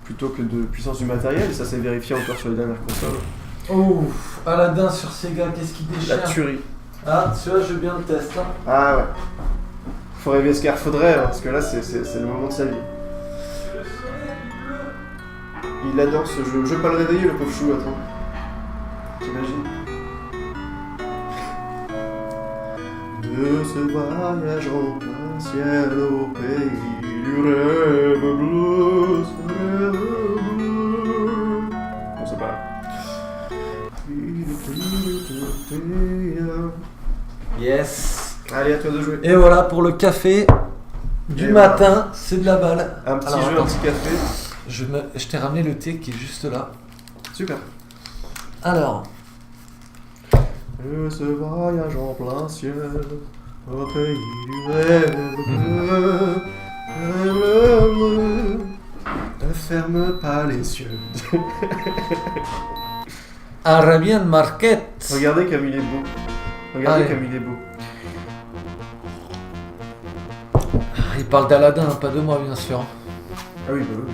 plutôt que de puissance du matériel, et ça s'est vérifié encore sur les dernières consoles. Oh, Aladdin sur Sega, qu'est-ce qui déchire? La tuerie. Ah, celui-là, je veux bien le test. Hein. Ah ouais. Faut rêver ce qu'il faudrait, parce que là, c'est le moment de sa vie. Il adore ce jeu. Je vais pas le réveiller, le pauvre chou, attends. T'imagines? De ce voyage en plein ciel au pays du rêve bleu, ce rêve bleu. Bon, c'est pas grave. Yes. Allez, à toi de jouer. Et voilà pour le café du Et matin, c'est de la balle. Un petit Alors, jeu, attends. un petit café. Je t'ai ramené le thé qui est juste là. Super. Alors, De ce voyage en plein ciel, au pays du rêve bleu, rêve bleu, ne ferme pas les yeux. Arabian Market. Regardez comme il est beau. Regardez Ah ouais. comme il est beau. Il parle d'Aladin, pas de moi bien sûr. Ah oui, bah oui.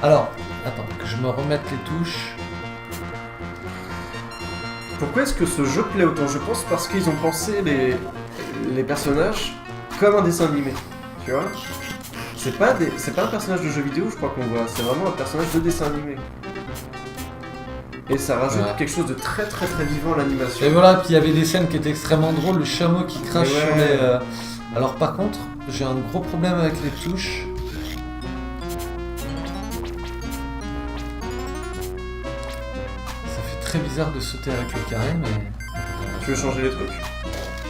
Alors, attends, que je me remette les touches. Pourquoi est-ce que ce jeu plaît autant? Je pense parce qu'ils ont pensé les personnages comme un dessin animé. Tu vois? C'est pas un personnage de jeu vidéo, je crois qu'on voit. C'est vraiment un personnage de dessin animé. Et ça rajoute Ouais. quelque chose de très très très vivant à l'animation. Et voilà, puis il y avait des scènes qui étaient extrêmement drôles, le chameau qui crache Ouais. sur les... Alors par contre, j'ai un gros problème avec les touches. Ça fait très bizarre de sauter avec le carré, mais... Tu veux changer les trucs?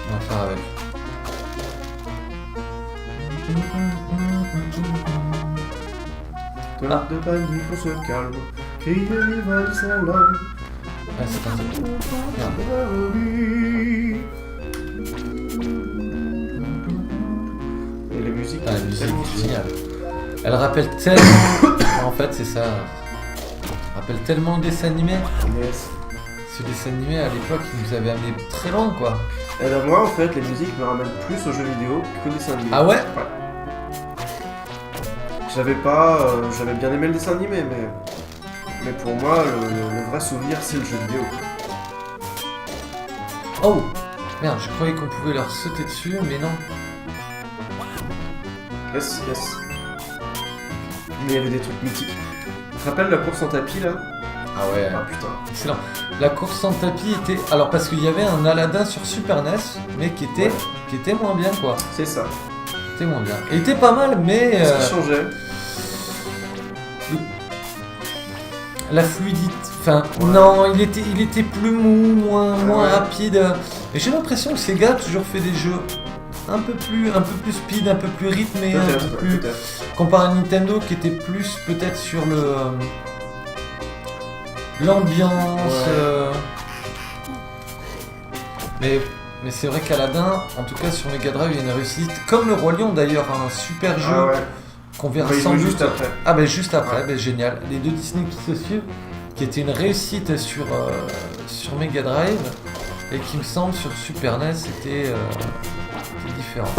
On va faire avec. Top de panique, on se calme. Crie de rival, ça l'aime. Ouais, c'est parti. Merde. Et la musique, Ah, la musique tellement est géniale. Elle rappelle tellement... en fait, c'est ça. Elle rappelle tellement le dessin animé. Yes. Ce dessin animé, à l'époque, il nous avait amené très loin, quoi. Et ben moi, en fait, les musiques me ramènent plus aux jeux vidéo qu'au dessin animé. Ah ouais? J'avais bien aimé le dessin animé, mais pour moi, le vrai souvenir, c'est le jeu vidéo. Oh! Merde, je croyais qu'on pouvait leur sauter dessus, mais non. Yes. Mais il y avait des trucs mythiques. Tu te rappelles la course en tapis, là? Ah ouais. Ah putain. Excellent. La course en tapis était... Alors, parce qu'il y avait un Aladdin sur Super NES, mais qui était moins bien, quoi. C'est ça. Qui était moins bien. Il était pas mal, mais... Ce qui changeait. La fluidité... Enfin, Ouais. non, il était plus mou, moins Ouais. rapide. Et j'ai l'impression que Sega a toujours fait des jeux un peu plus speed, un peu plus rythmé, un peu plus... Comparé à Nintendo, qui était plus peut-être sur le... l'ambiance... Ouais. Mais c'est vrai qu'Aladin, en tout cas sur Mega Drive, il y a une réussite. Comme le Roi Lion d'ailleurs, un super jeu Ah ouais. qu'on verra Bah, il sans joue doute. juste après. Ah ben juste après, Ouais. ben, génial. Les deux Disney qui se suivent, qui était une réussite sur Mega Drive et qui me semble sur Super NES c'était différent.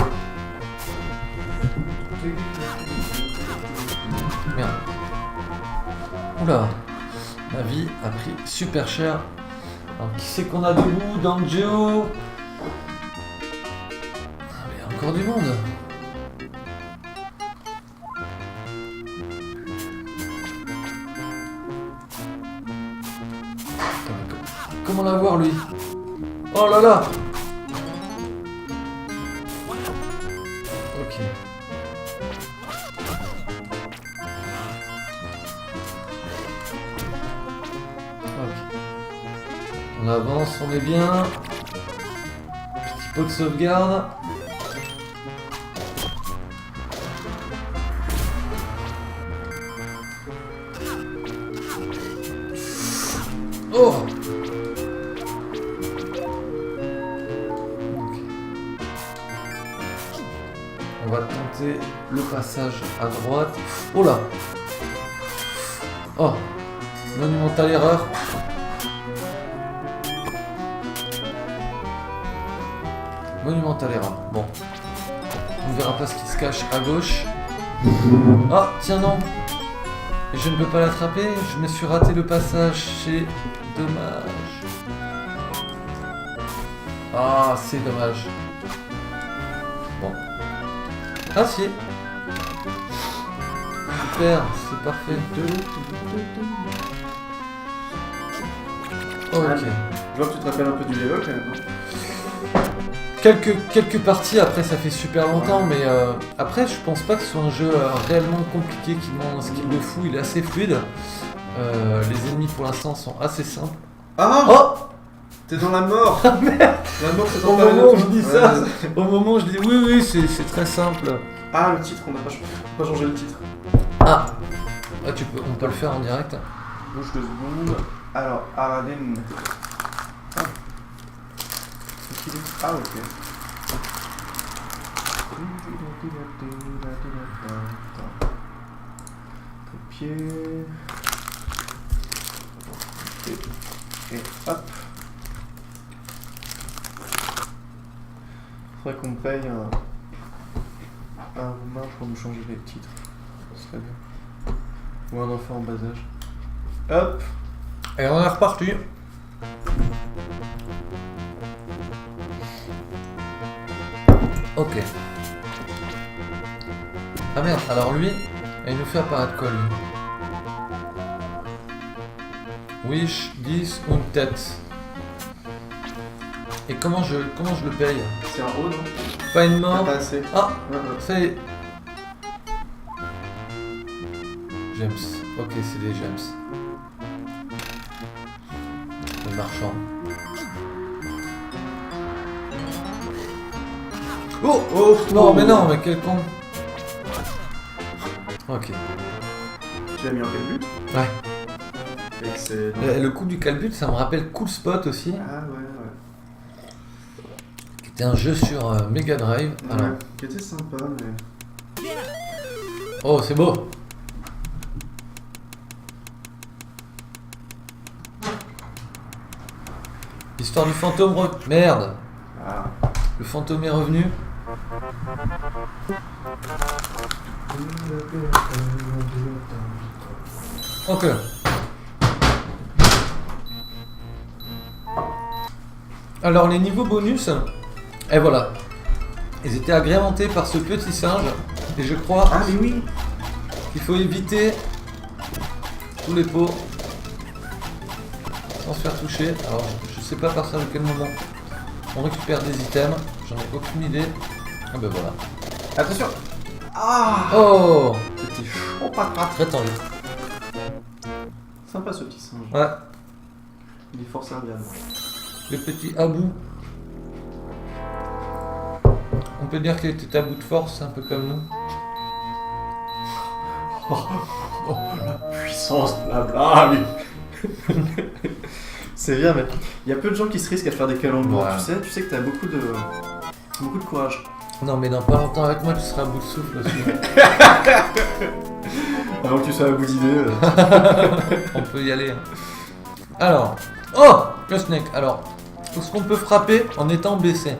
Merde. Oula, ma vie a pris super cher. Alors qui c'est qu'on a debout dans le Geo? Ah mais il y a encore du monde. Comment l'avoir lui? Oh là là. Ok. On avance, on est bien. Petit pot de sauvegarde. Oh! Ok. On va tenter le passage à droite. Oh là! Oh! Monumentale erreur. Monumentale erreur. Bon. On ne verra pas ce qui se cache à gauche. Ah, tiens non. Je ne peux pas l'attraper. Je me suis raté le passage. C'est dommage. Ah, c'est dommage. Bon. Ah si. Super, c'est parfait. Oh, ok. Je vois que tu te rappelles un peu du level quand même. Quelques parties après, ça fait super longtemps, mais après je pense pas que ce soit un jeu réellement compliqué qui demande un skill de fou, il est assez fluide. Les ennemis pour l'instant sont assez simples. Ah Oh! T'es dans la mort. Ah merde! La mort c'est Au moment où je dis ça, au moment où je dis oui, c'est très simple. Ah le titre, on n'a pas changé le titre. Ah, on peut le faire en direct. Bouge 2 secondes. Alors, Aradin. Ah ok. Trépied. Et hop. Faudrait qu'on paye un roumain pour nous changer les titres. Ce serait bien. Ou un enfant en bas âge. Hop. Et on est reparti. Ok. Ah merde, alors lui, il nous fait apparaître quoi lui? Wish, 10 ou une tête. Et comment je le paye? C'est un haut, non? Pas une mort. Pas assez. Ah, Ouais. ça y est. Gems. Ok, c'est des gems. Le marchand. Oh, Oh, non, mais non, mais quel con. Ok. Tu l'as mis en quel but? Ouais. Excellent. Le coup du calbut, ça me rappelle Cool Spot aussi, Ah ouais. qui était un jeu sur Mega Drive. Alors, Ouais, qui était sympa, mais... oh, c'est beau. L'histoire du fantôme Merde. Ah. Le fantôme est revenu. Ok. Alors les niveaux bonus, et voilà. Ils étaient agrémentés par ce petit singe. Et je crois Ah mais oui. qu'il faut éviter tous les pots sans se faire toucher. Alors je sais pas à partir de quel moment on récupère des items. J'en ai aucune idée. Ah ben voilà. Attention. Ah. Oh, C'était chaud patate. très tendu. Sympa ce petit singe. Ouais, Il est fort serviable. le petit Abou. On peut dire qu'il était à bout de force, un peu comme nous. Puissance de la blague. C'est bien, mais il y a peu de gens qui se risquent à faire des calembours. Ouais. Tu sais que t'as beaucoup de courage. Non mais dans pas longtemps avec moi tu seras à bout de souffle aussi. Avant que tu sois à bout d'idées. On peut y aller. Alors, oh, le snake. Alors, est-ce qu'on peut frapper en étant blessé?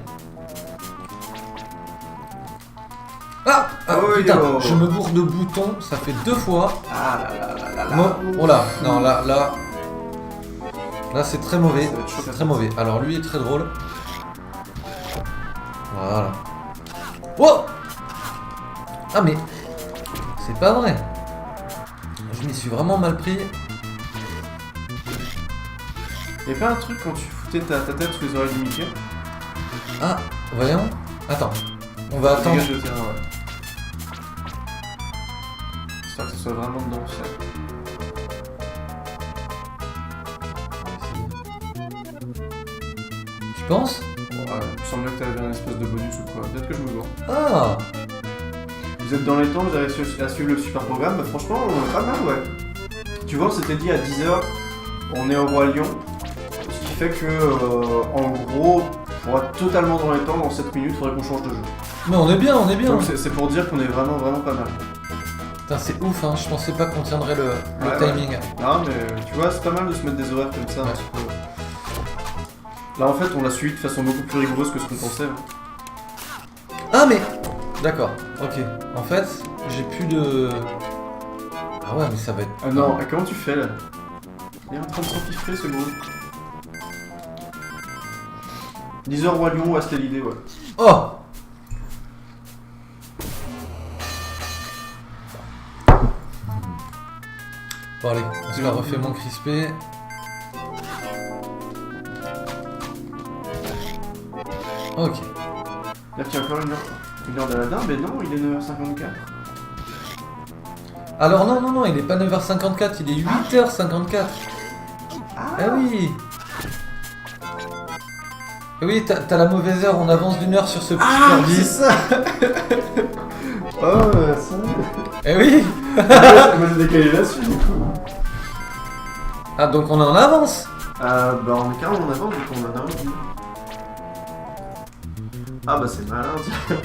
Ah, Oh, putain, yo. je me bourre de boutons, ça fait 2 fois. Ah là là là là là. Moi, oh là, non là c'est très mauvais, Ça va être chaud, c'est ça. très mauvais. Alors lui est très drôle. Voilà. Oh, ah mais c'est pas vrai. Je m'y suis vraiment mal pris. Y'a pas un truc quand tu foutais ta tête sous les oreilles du Mickey. Ah, voyons. Attends. On va attendre. Dégage le terrain, ouais. J'espère que ce soit vraiment dedans le ciel. Tu penses? Ouais, il me semblait que t'avais un espèce de bonus ou quoi. Peut-être que je me vois. Ah! Vous êtes dans les temps, vous avez réussi à suivre le super programme. Bah, franchement, pas mal, ouais. Tu vois, on s'était dit à 10h, on est au Roi Lion. Ce qui fait que, en gros, pour être totalement dans les temps, dans 7 minutes, il faudrait qu'on change de jeu. Mais on est bien, on est bien. Donc c'est pour dire qu'on est vraiment pas mal. Putain, c'est ouf, hein. Je pensais pas qu'on tiendrait le Ouais, timing. Non, mais tu vois, c'est pas mal de se mettre des horaires comme ça un petit peu. Là, en fait, on l'a suivi de façon beaucoup plus rigoureuse que ce qu'on pensait. Hein. Ah, mais. D'accord, ok. En fait, j'ai plus de. Ah ouais, mais ça va être. Ah non, comment tu fais là? Il est en train de s'empiffrer ce bruit. 10h Roi Lion, ouais, c'était l'idée, ouais. Oh! Bon, allez, on se la refait moins crispé. Ok. Là, tu as encore une heure d'Aladin, mais non, il est 9h54. Alors, non, il est pas 9h54, il est 8h54. Ah oui! Eh oui, t'as la mauvaise heure, on avance d'une heure sur ce petit ordi. C'est ça. Oh, ça. Eh oui! Moi j'ai décalé là-dessus du coup. Ah, donc on est en avance! Bah on est carrément en avance du coup, on en a un. Ah bah c'est malin, tiens.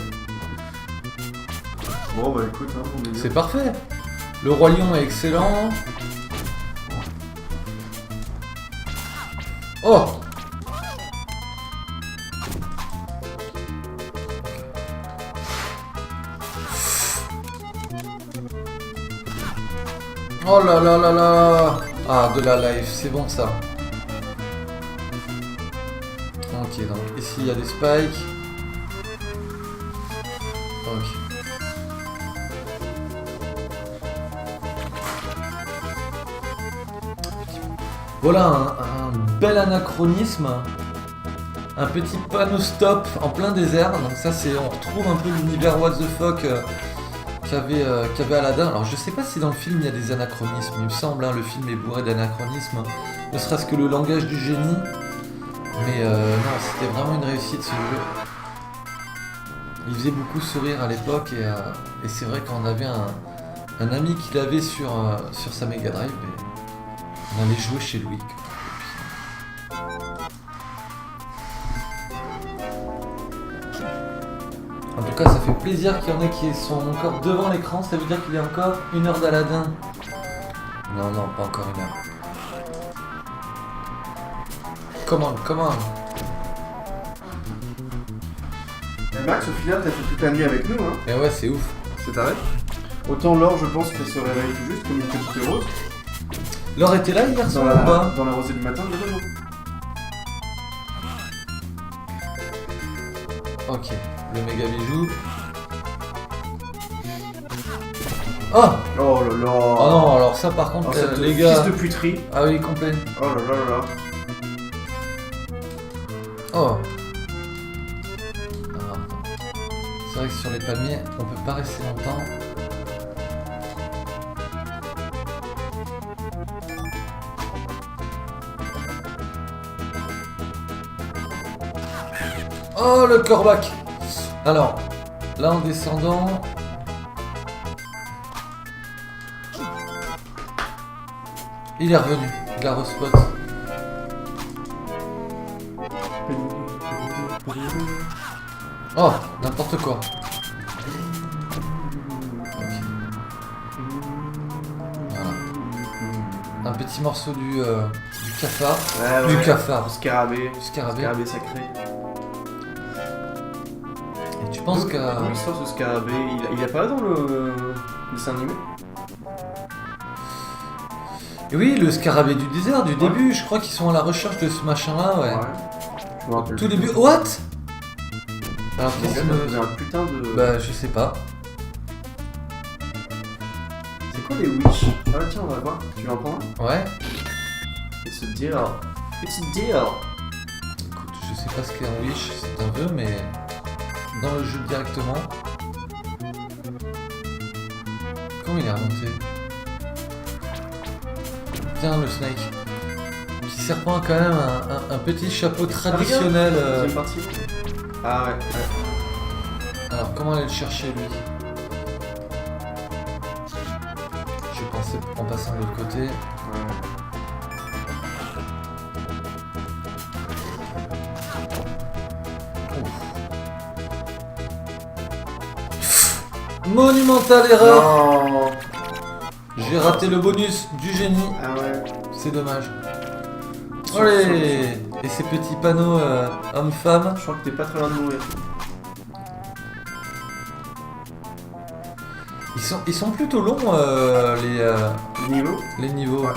Bon bah écoute, hein, on est bien. C'est parfait! Le Roi Lion est excellent. Oh! Oh là là là là! Ah, de la life, c'est bon ça. Ok, donc ici il y a des spikes. Ok. Voilà un bel anachronisme. Un petit panneau stop en plein désert. Donc ça c'est, on retrouve un peu l'univers what the fuck qu'avait Aladdin. Alors je sais pas si dans le film il y a des anachronismes, il me semble, hein, le film est bourré d'anachronismes, ne serait-ce que le langage du génie. Mais non, c'était vraiment une réussite ce jeu. Il faisait beaucoup sourire à l'époque et c'est vrai qu'on avait un ami qui l'avait sur sa Mega Drive et on allait jouer chez lui. En tout cas, ça fait plaisir qu'il y en ait qui sont encore devant l'écran, ça veut dire qu'il y a encore une heure d'Aladin. Non, pas encore une heure. Comment Max, au final, t'as fait toute la nuit avec nous, hein. Et ouais, c'est ouf. C'est taré. Autant Laure, je pense qu'elle se réveille tout juste comme une petite rose. Laure était là hier soir ou pas? Dans la rosée du matin, je non. Ok, le méga bijou. Oh! Oh là là. Oh non, alors ça par contre, cette les gars. fils de puterie. Ah oui, complet. Oh là là là là. Oh! Alors, attends. C'est vrai que sur les palmiers, on peut pas rester longtemps. Oh, le corbac! Alors, là en descendant... Il est revenu, il a respot. Oh, n'importe quoi. Ok. Voilà. Un petit morceau du cafard. Ouais, Du cafard. Du scarabée. Du scarabée. Scarabée sacré. Et tu penses qu'à... Où il sort ce scarabée? Il est pas là dans le dessin animé? Et oui, le scarabée du désert, du début, je crois qu'ils sont à la recherche de ce machin-là, ouais. Je me rappelle Tout plus. début... What? Alors Mon qu'est-ce gars, que... ça faisait un putain de... Bah, je sais pas. C'est quoi les witch? Ah tiens, on va voir. Tu veux en prendre un? Ouais. It's a deal. It's a deal. sais pas ce qu'est un wish, c'est un vœu, mais dans le jeu directement. Comment il est remonté? Tiens, le Snake. Petit serpent a quand même un petit chapeau traditionnel. Deuxième partie. Ah ouais. Alors, comment aller le chercher, lui? Je pensais en passant de l'autre côté. Monumentale erreur! Non. J'ai raté le bonus du génie. Ah ouais. C'est dommage. Allez! Et ces petits panneaux hommes-femmes. Je crois que t'es pas très loin de mourir. Ils sont plutôt longs Niveau. les niveaux. Ouais.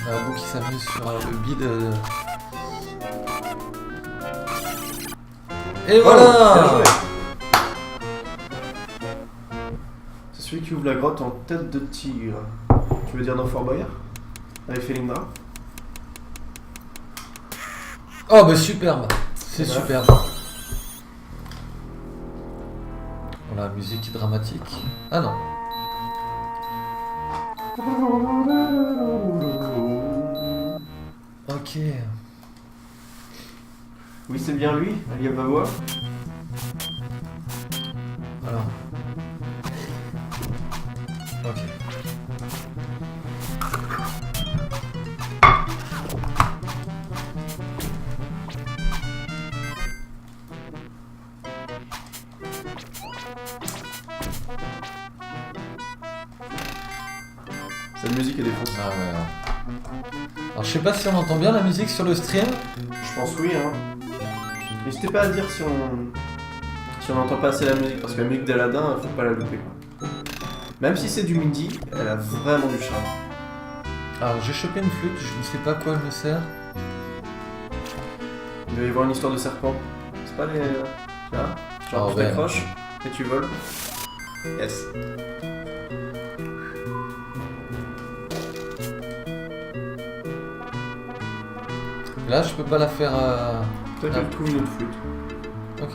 Il y en a beaucoup qui s'amusent sur le bid. Et Bien voilà! joué. C'est celui qui ouvre la grotte en tête de tigre. Tu veux dire dans Fort Boyard? Avec Felindra? Oh bah superbe! C'est Voilà. superbe. Voilà, musique dramatique. Ah non. Ok. Oui, c'est bien lui, Ali Abawa. Alors. Ok. Cette musique est défoncée. Ah ouais. Alors je sais pas si on entend bien la musique sur le stream. Je pense oui, hein. N'hésitez pas à dire si on n'entend pas assez la musique, parce que la musique d'Aladin, faut pas la louper, quoi. Même si c'est du midi, elle a vraiment du charme. Alors j'ai chopé une flûte, je ne sais pas à quoi elle me sert. Il va y avoir une histoire de serpent. C'est pas les... Tu vois? Genre Ah tu ouais. t'accroches et tu voles. Yes. Là je peux pas la faire. Toi Ah. tu trouves une autre flûte. Ok.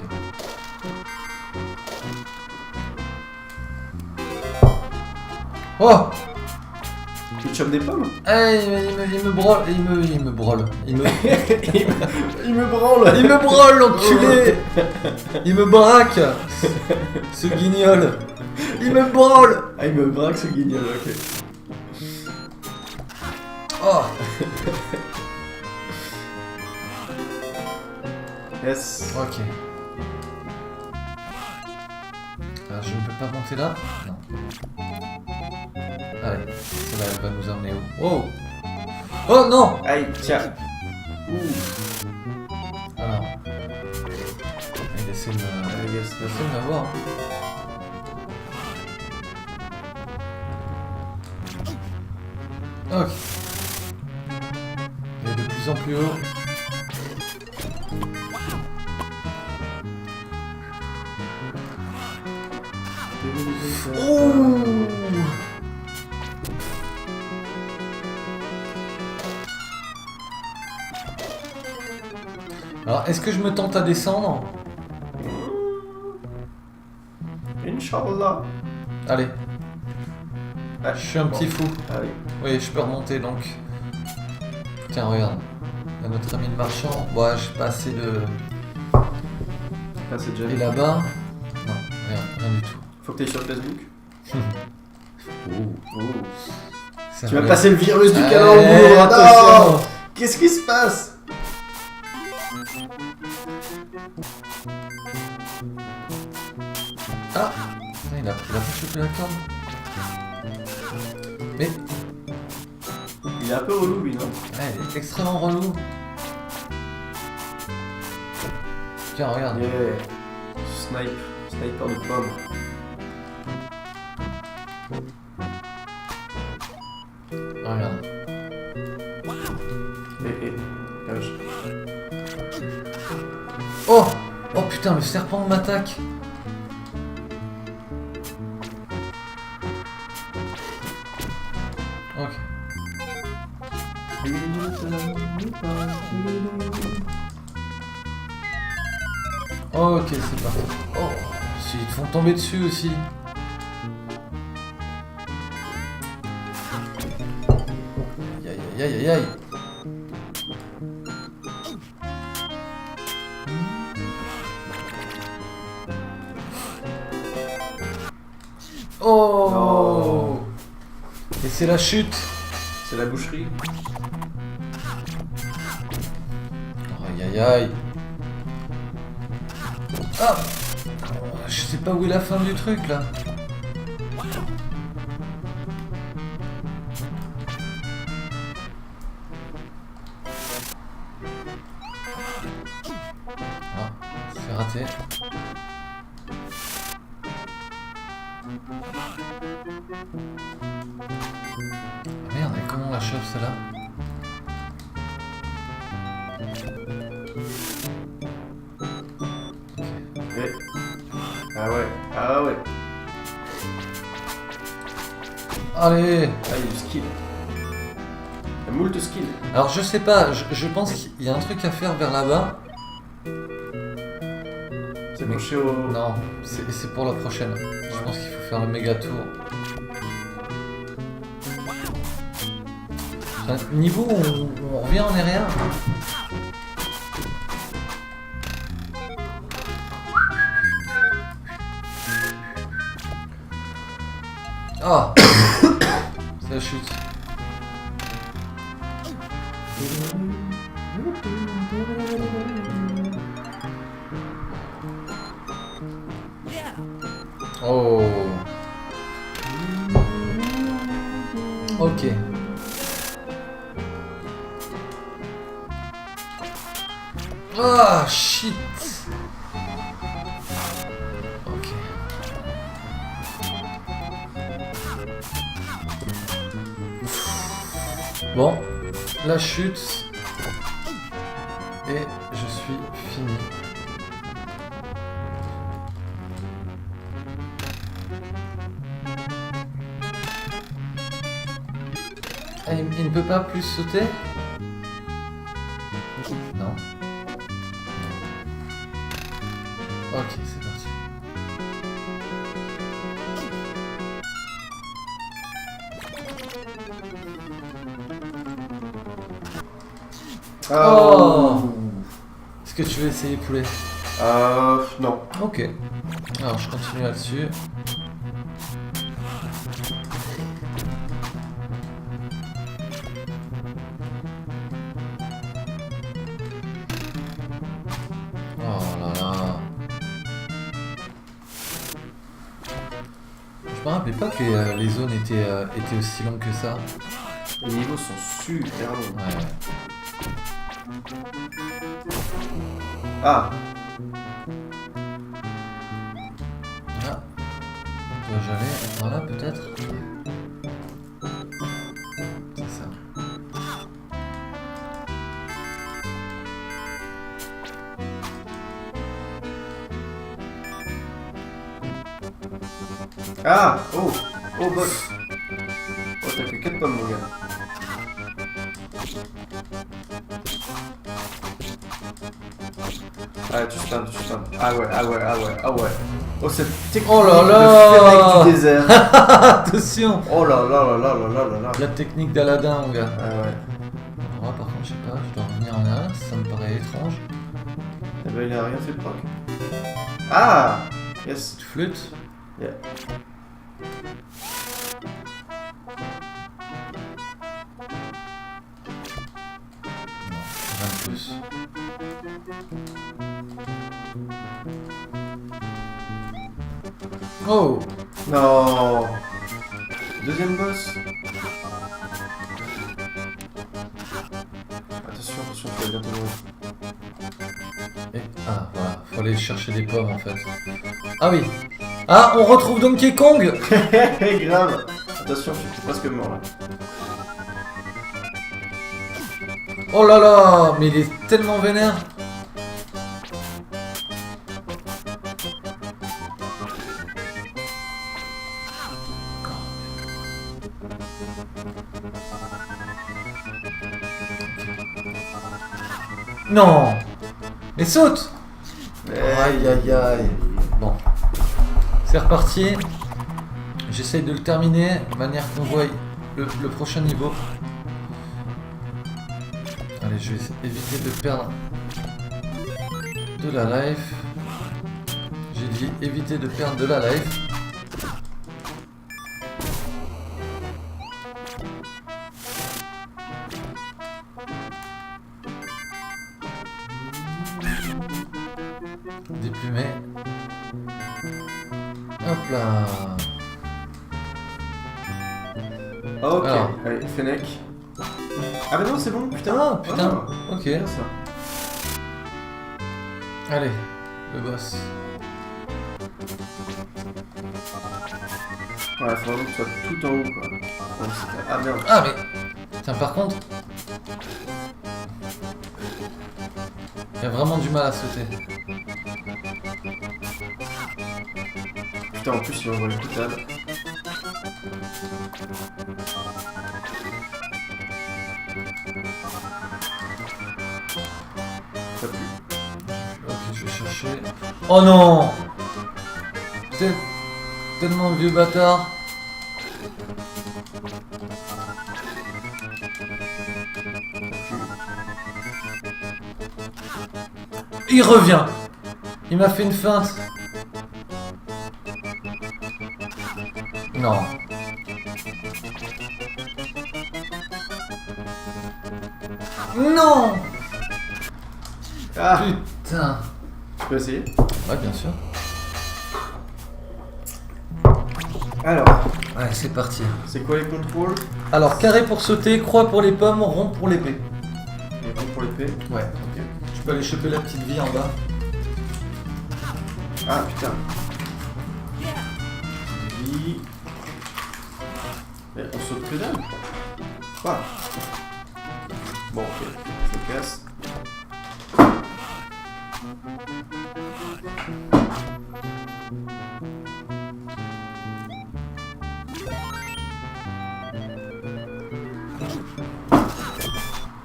Oh! Tu te chopes des pommes? Ah, il me brûle, il me brûle. Il me branle. Il me brûle, l'enculé! Il me braque! Ce guignol! Il me brûle! Ah, il me braque ce guignol, ok. Oh! Yes. Ok. Alors je ne peux pas monter là? Non. Allez, celle-là elle va nous emmener où? Oh! Oh non! Aïe, tiens. Ouh. Alors. Allez, laissez me Yes, laissez m'avoir. Ok. Et de plus en plus haut. Ouh! Alors, est-ce que je me tente à descendre? Inch'Allah. Allez, Ah, je suis un petit fou. Allez. Oui, je peux remonter donc. Tiens, regarde. Il y a notre ami le marchand. Ouais, j'ai pas assez de. Ah, c'est déjà. Et là-bas? Non, rien du tout. Faut que t'ailles sur Facebook. Oh. C'est Tu vas vrai. passer le virus du Eh, calembour. attention. Non. Qu'est-ce qui se passe? Ah, il a pas chopé la corde. Mais Il est un peu relou lui, non? ouais, il est extrêmement relou. Tiens, regarde. Yeah. Sniper de pomme. Regarde. Cage. Oh! Oh putain, le serpent m'attaque. Ok. Ok, c'est parti. Oh, si, ils te font tomber dessus aussi. Aïe aïe aïe aïe aïe. Oh Non. Et c'est la chute. C'est la boucherie. Aïe aïe aïe. Ah, je sais pas où est la fin du truc là. Ah, c'est raté. Ah merde, et comment on la chope celle-là? Ouais. Ah ouais. Ah ouais. Allez. Ah, il y a du skill. Il y a moult skill. Alors je sais pas, je pense qu'il y a un truc à faire vers là-bas. C'est penché au... Non, c'est pour la prochaine. Je pense qu'il faut faire le méga tour. C'est un niveau où on revient en arrière. Ah. C'est la chute. Oh. Ok. Ah, shit. Ok. Bon, la chute. Et je suis fini. Ah, il ne peut pas plus sauter? Non. Ok, c'est parti. Oh. Est-ce que tu veux essayer, poulet? Non. Ok. Alors, je continue là-dessus. Oh là là. Je me rappelais pas que les zones étaient aussi longues que ça. Les niveaux sont super longs. Ouais. Ah. Ah. Dois-je aller par là peut-être? C'est ça. Ah. Oh. Oh, boss. Oh, t'as fait 4 pommes, mon gars. Ah, tu stuns. Ah ouais. Oh, cette technique Oh là de là. Fennec du désert. Attention! Oh là là. La technique d'Aladin, mon gars. Ah ouais. Alors là, par contre, je sais pas, je dois revenir en arrière, ça me paraît étrange. Eh ben, il a rien fait de proc. Ah. Yes. Petite flûte. Yeah. Non, rien de plus. Oh! Non. Deuxième boss. Attention, tu vas bientôt mourir. Et, ah, voilà, faut aller chercher des pommes en fait. Ah oui! Ah, on retrouve Donkey Kong! Grave. Attention, je suis presque mort là. Oh là là! Mais il est tellement vénère! Non! Mais saute! Aïe aïe aïe. Bon. C'est reparti. J'essaye de le terminer de manière qu'on voie le prochain niveau. Allez, je vais éviter de perdre de la life. J'ai dit éviter de perdre de la life. Déplumé. Hop là. Ah, ok, Alors. allez, Fennec. Ah bah non, c'est bon, putain. Ah putain. Ah, Ok. bien ça. Allez, le boss. Ouais, faut vraiment que tu sois tout en haut, quoi. Bon, ah merde. Ah mais. Tiens, par contre. Il y a vraiment du mal à sauter. Putain, en plus, il envoie le brutal. Ça pue. Ok, je vais chercher. Oh non! Tellement vieux bâtard. Il revient. Il m'a fait une feinte. Non. Non! Ah, Putain. tu peux essayer. Ouais, bien sûr. Alors, Ouais, c'est parti. c'est quoi les contrôles? Alors, carré pour sauter, croix pour les pommes, rond pour l'épée. Les bons pour l'épée. Ouais. Ok. Je peux aller choper la petite vie en bas. Ah putain. Vie. Mais on saute que dalle. Quoi? Bon, ok. Je me casse.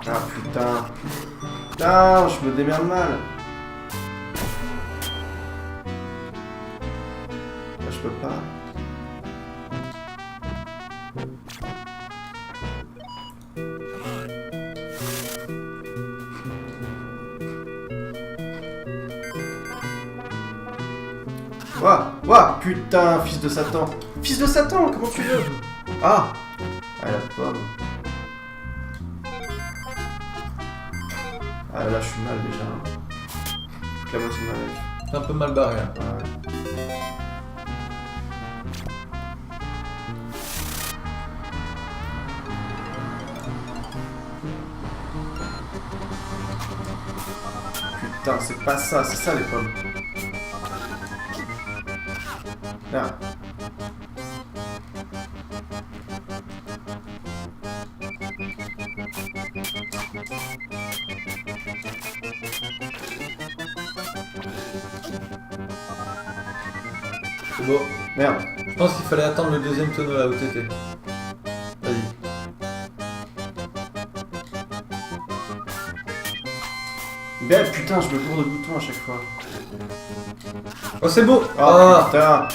Ah putain. Putain, je me démerde mal. Là, je peux pas. Ouah, putain, fils de Satan. Fils de Satan, comment tu veux? Ah, ah la pomme. Ah là, je suis mal déjà. Toute la moitié de ma life. C'est un peu mal barré. Hein. Ah ouais. Putain, c'est pas ça, c'est ça les pommes. Là. C'est beau. Merde. Je pense qu'il fallait attendre le deuxième tonneau à OTT. Vas-y. Ben putain, je me bourre de boutons à chaque fois. Oh, c'est beau! Oh Ah. putain.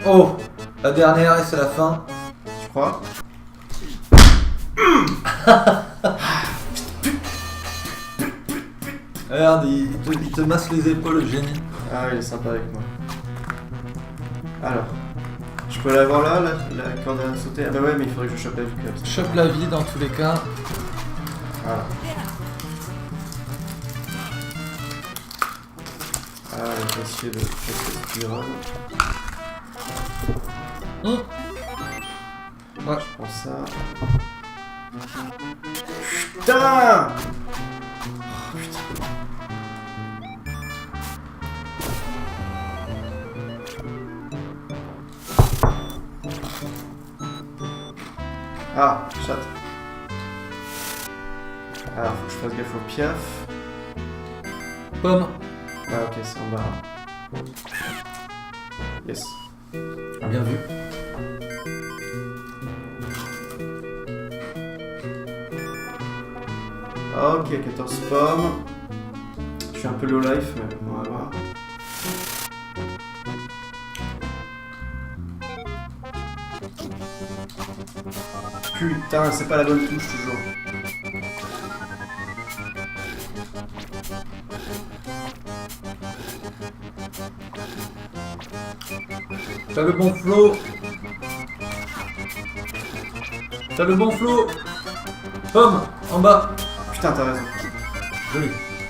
Oh! La dernière et c'est la fin. Tu crois? Regarde, il te masse les épaules, le génie. Ah, il est sympa avec moi. Alors. Je peux l'avoir là, la corde à sauter? Ah bah ouais, mais il faudrait que je chope la vie comme ça. Chope la vie dans tous les cas. Voilà. Ah, le glacier de speedrun. Ouais. Je prends ça. Putain! Oh, putain. Ah, chat. Alors, faut que je fasse gaffe au piaf. Pomme. Ah, ok, c'est en bas. Yes. Bien vu. Ok, 14 pommes. suis un peu low life, mais on va voir. Putain, c'est pas la bonne touche toujours. T'as le bon flow. T'as le bon flow. Pomme, en bas. Putain, t'as raison. Joli.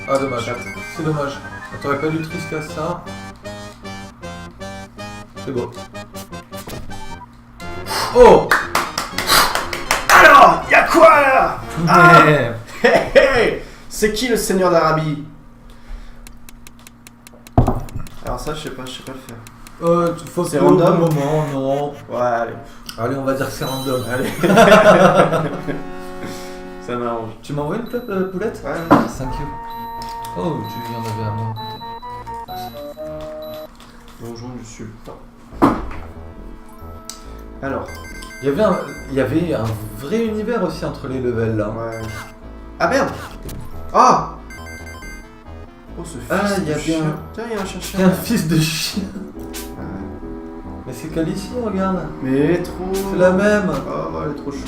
Ah, dommage. C'est dommage. T'aurais pas dû trisque à ça. C'est beau. Oh! Alors, y'a quoi là? Ah, Ouais. hey, hey, c'est qui le seigneur d'Arabie? Alors ça, je sais pas le faire. Faut C'est que au random? bon moment, non. Ouais, allez. Allez, on va dire que c'est random. Allez. Ça m'arrange. Tu m'envoies une poulette? Ouais. Thank you. Oh, tu y en avais à moi. Bonjour, monsieur le temps. Alors, Il y avait un vrai univers aussi entre les levels là. ouais. Ah merde! Ah! Oh, ce fils Ah, il y de a chien. bien- Tiens, il y a un chien. C'est un fils de chien. Ouais. Mais c'est Calici, regarde. Mais trop. C'est la même. Oh, elle est trop chou.